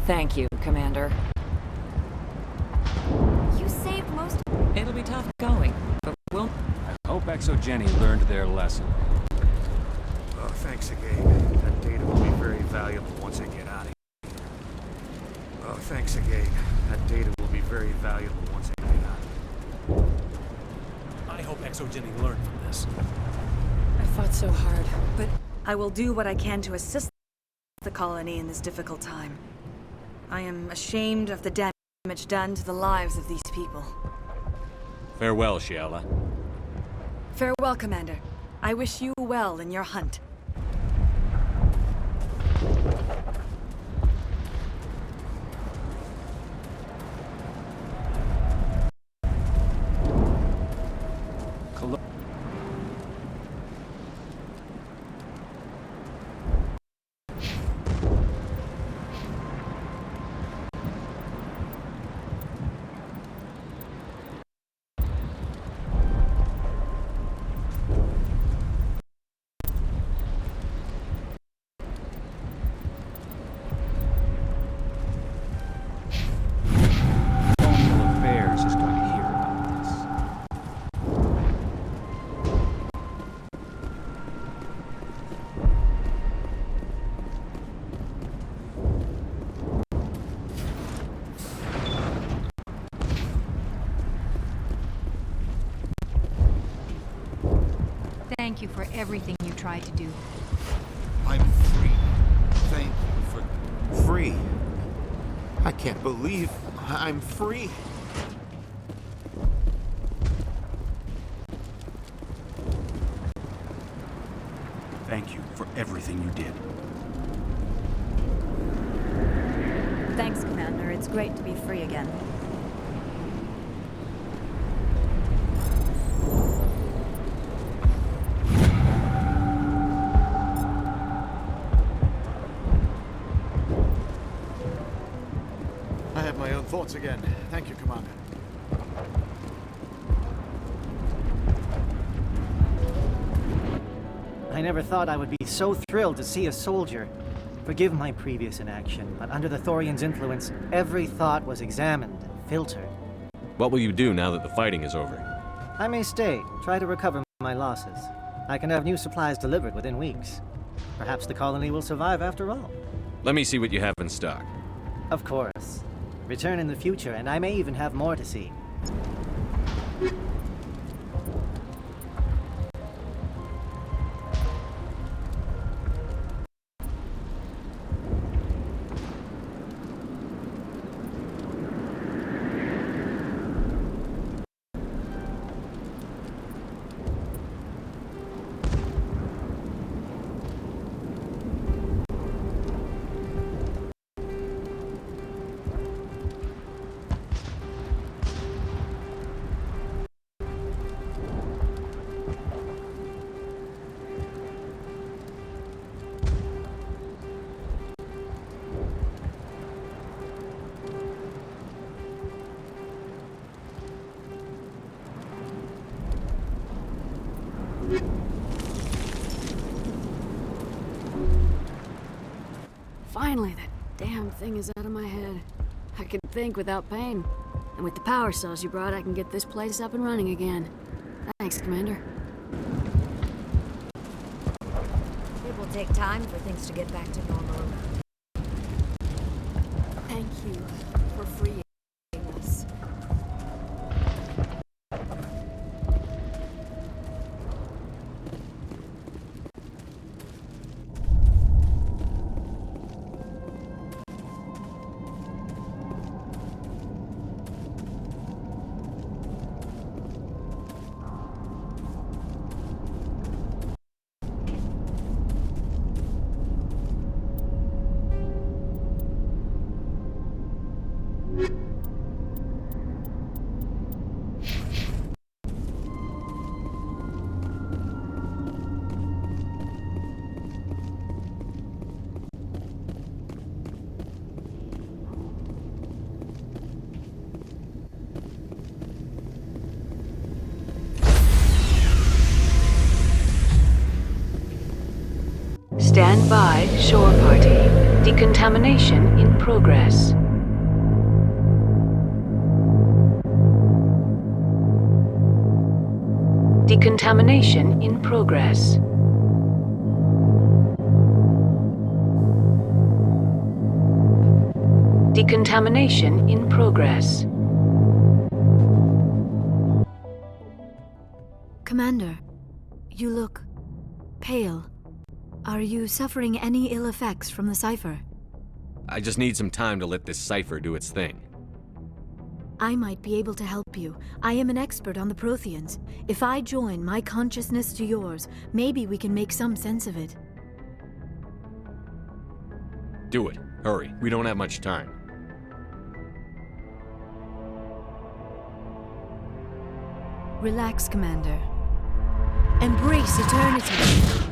Thank you, Commander. You saved most... It'll be tough going, but we'll... I hope Exogeni learned their lesson. Oh, thanks again. That data will be very valuable once I get out of here. Oh, thanks again. That data will be very valuable once I get out of here. I hope Exogeni learned from this. I fought so hard, but I will do what I can to assist the colony in this difficult time. I am ashamed of the damage done to the lives of these people. Farewell, Shiala. Farewell, Commander. I wish you well in your hunt. thank you for everything you tried to do. I'm free. Thank you for... Free? I can't believe I'm free. Thank you for everything you did. Thanks, Commander. It's great to be free again. I have my own thoughts again. Thank you, Commander. I never thought I would be so thrilled to see a soldier. Forgive my previous inaction, but under the Thorians' influence, every thought was examined and filtered. What will you do now that the fighting is over? I may stay, try to recover my losses. I can have new supplies delivered within weeks. Perhaps the colony will survive after all. Let me see what you have in stock. Of course. Return in the future, and I may even have more to see. Finally, that damn thing is out of my head. I can think without pain. And with the power cells you brought, I can get this place up and running again. Thanks, Commander. It will take time for things to get back to normal. Thank you for freeing us. Stand by, shore party. Decontamination in progress. Decontamination in progress. Decontamination in progress. Commander, you look pale. Are you suffering any ill effects from the cipher? I just need some time to let this cipher do its thing. I might be able to help you. I am an expert on the Protheans. If I join my consciousness to yours, maybe we can make some sense of it. Do it. Hurry. We don't have much time. Relax, Commander. Embrace eternity.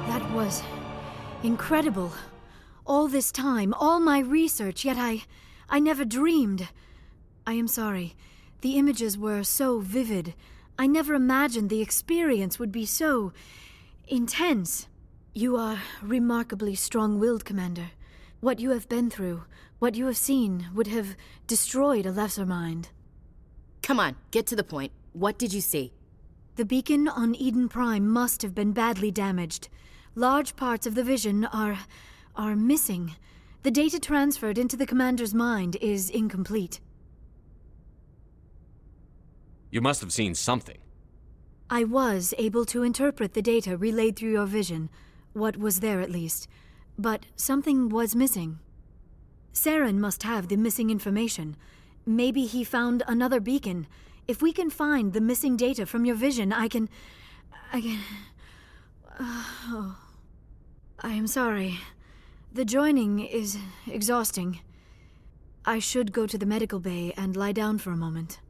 That was incredible. All this time, all my research, yet I never dreamed. I am sorry. The images were so vivid. I never imagined the experience would be so intense. You are remarkably strong-willed, Commander. What you have been through, what you have seen, would have destroyed a lesser mind. Come on, get to the point. What did you see? The beacon on Eden Prime must have been badly damaged. Large parts of the vision are missing. The data transferred into the commander's mind is incomplete. You must have seen something. I was able to interpret the data relayed through your vision, what was there at least, but something was missing. Saren must have the missing information. Maybe he found another beacon. If we can find the missing data from your vision, I can... I am sorry. The joining is exhausting. I should go to the medical bay and lie down for a moment.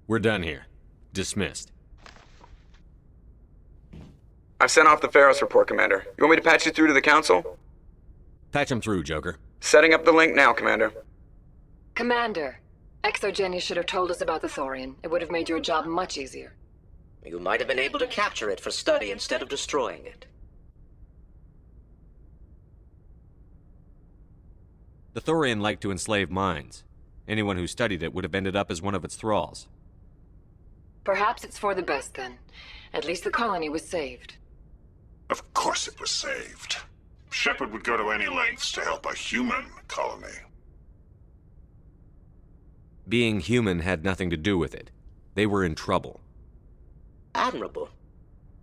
We're done here. Dismissed. I've sent off the Ferris report, Commander. You want me to patch you through to the Council? Patch him through, Joker. Setting up the link now, Commander. Commander, Exogeny should have told us about the Thorian. It would have made your job much easier. You might have been able to capture it for study instead of destroying it. The Thorian liked to enslave minds. Anyone who studied it would have ended up as one of its thralls. Perhaps it's for the best then. At least the colony was saved. Of course it was saved. Shepard would go to any lengths to help a human colony. Being human had nothing to do with it. They were in trouble. Admirable.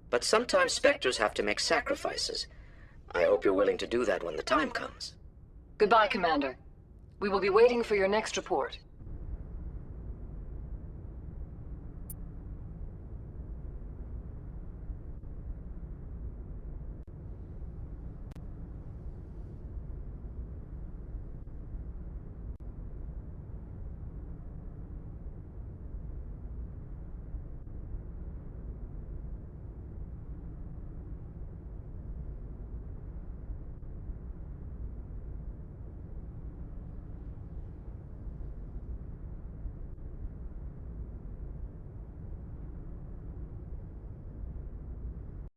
But sometimes Spectres have to make sacrifices. I hope you're willing to do that when the time comes. Goodbye, Commander. We will be waiting for your next report.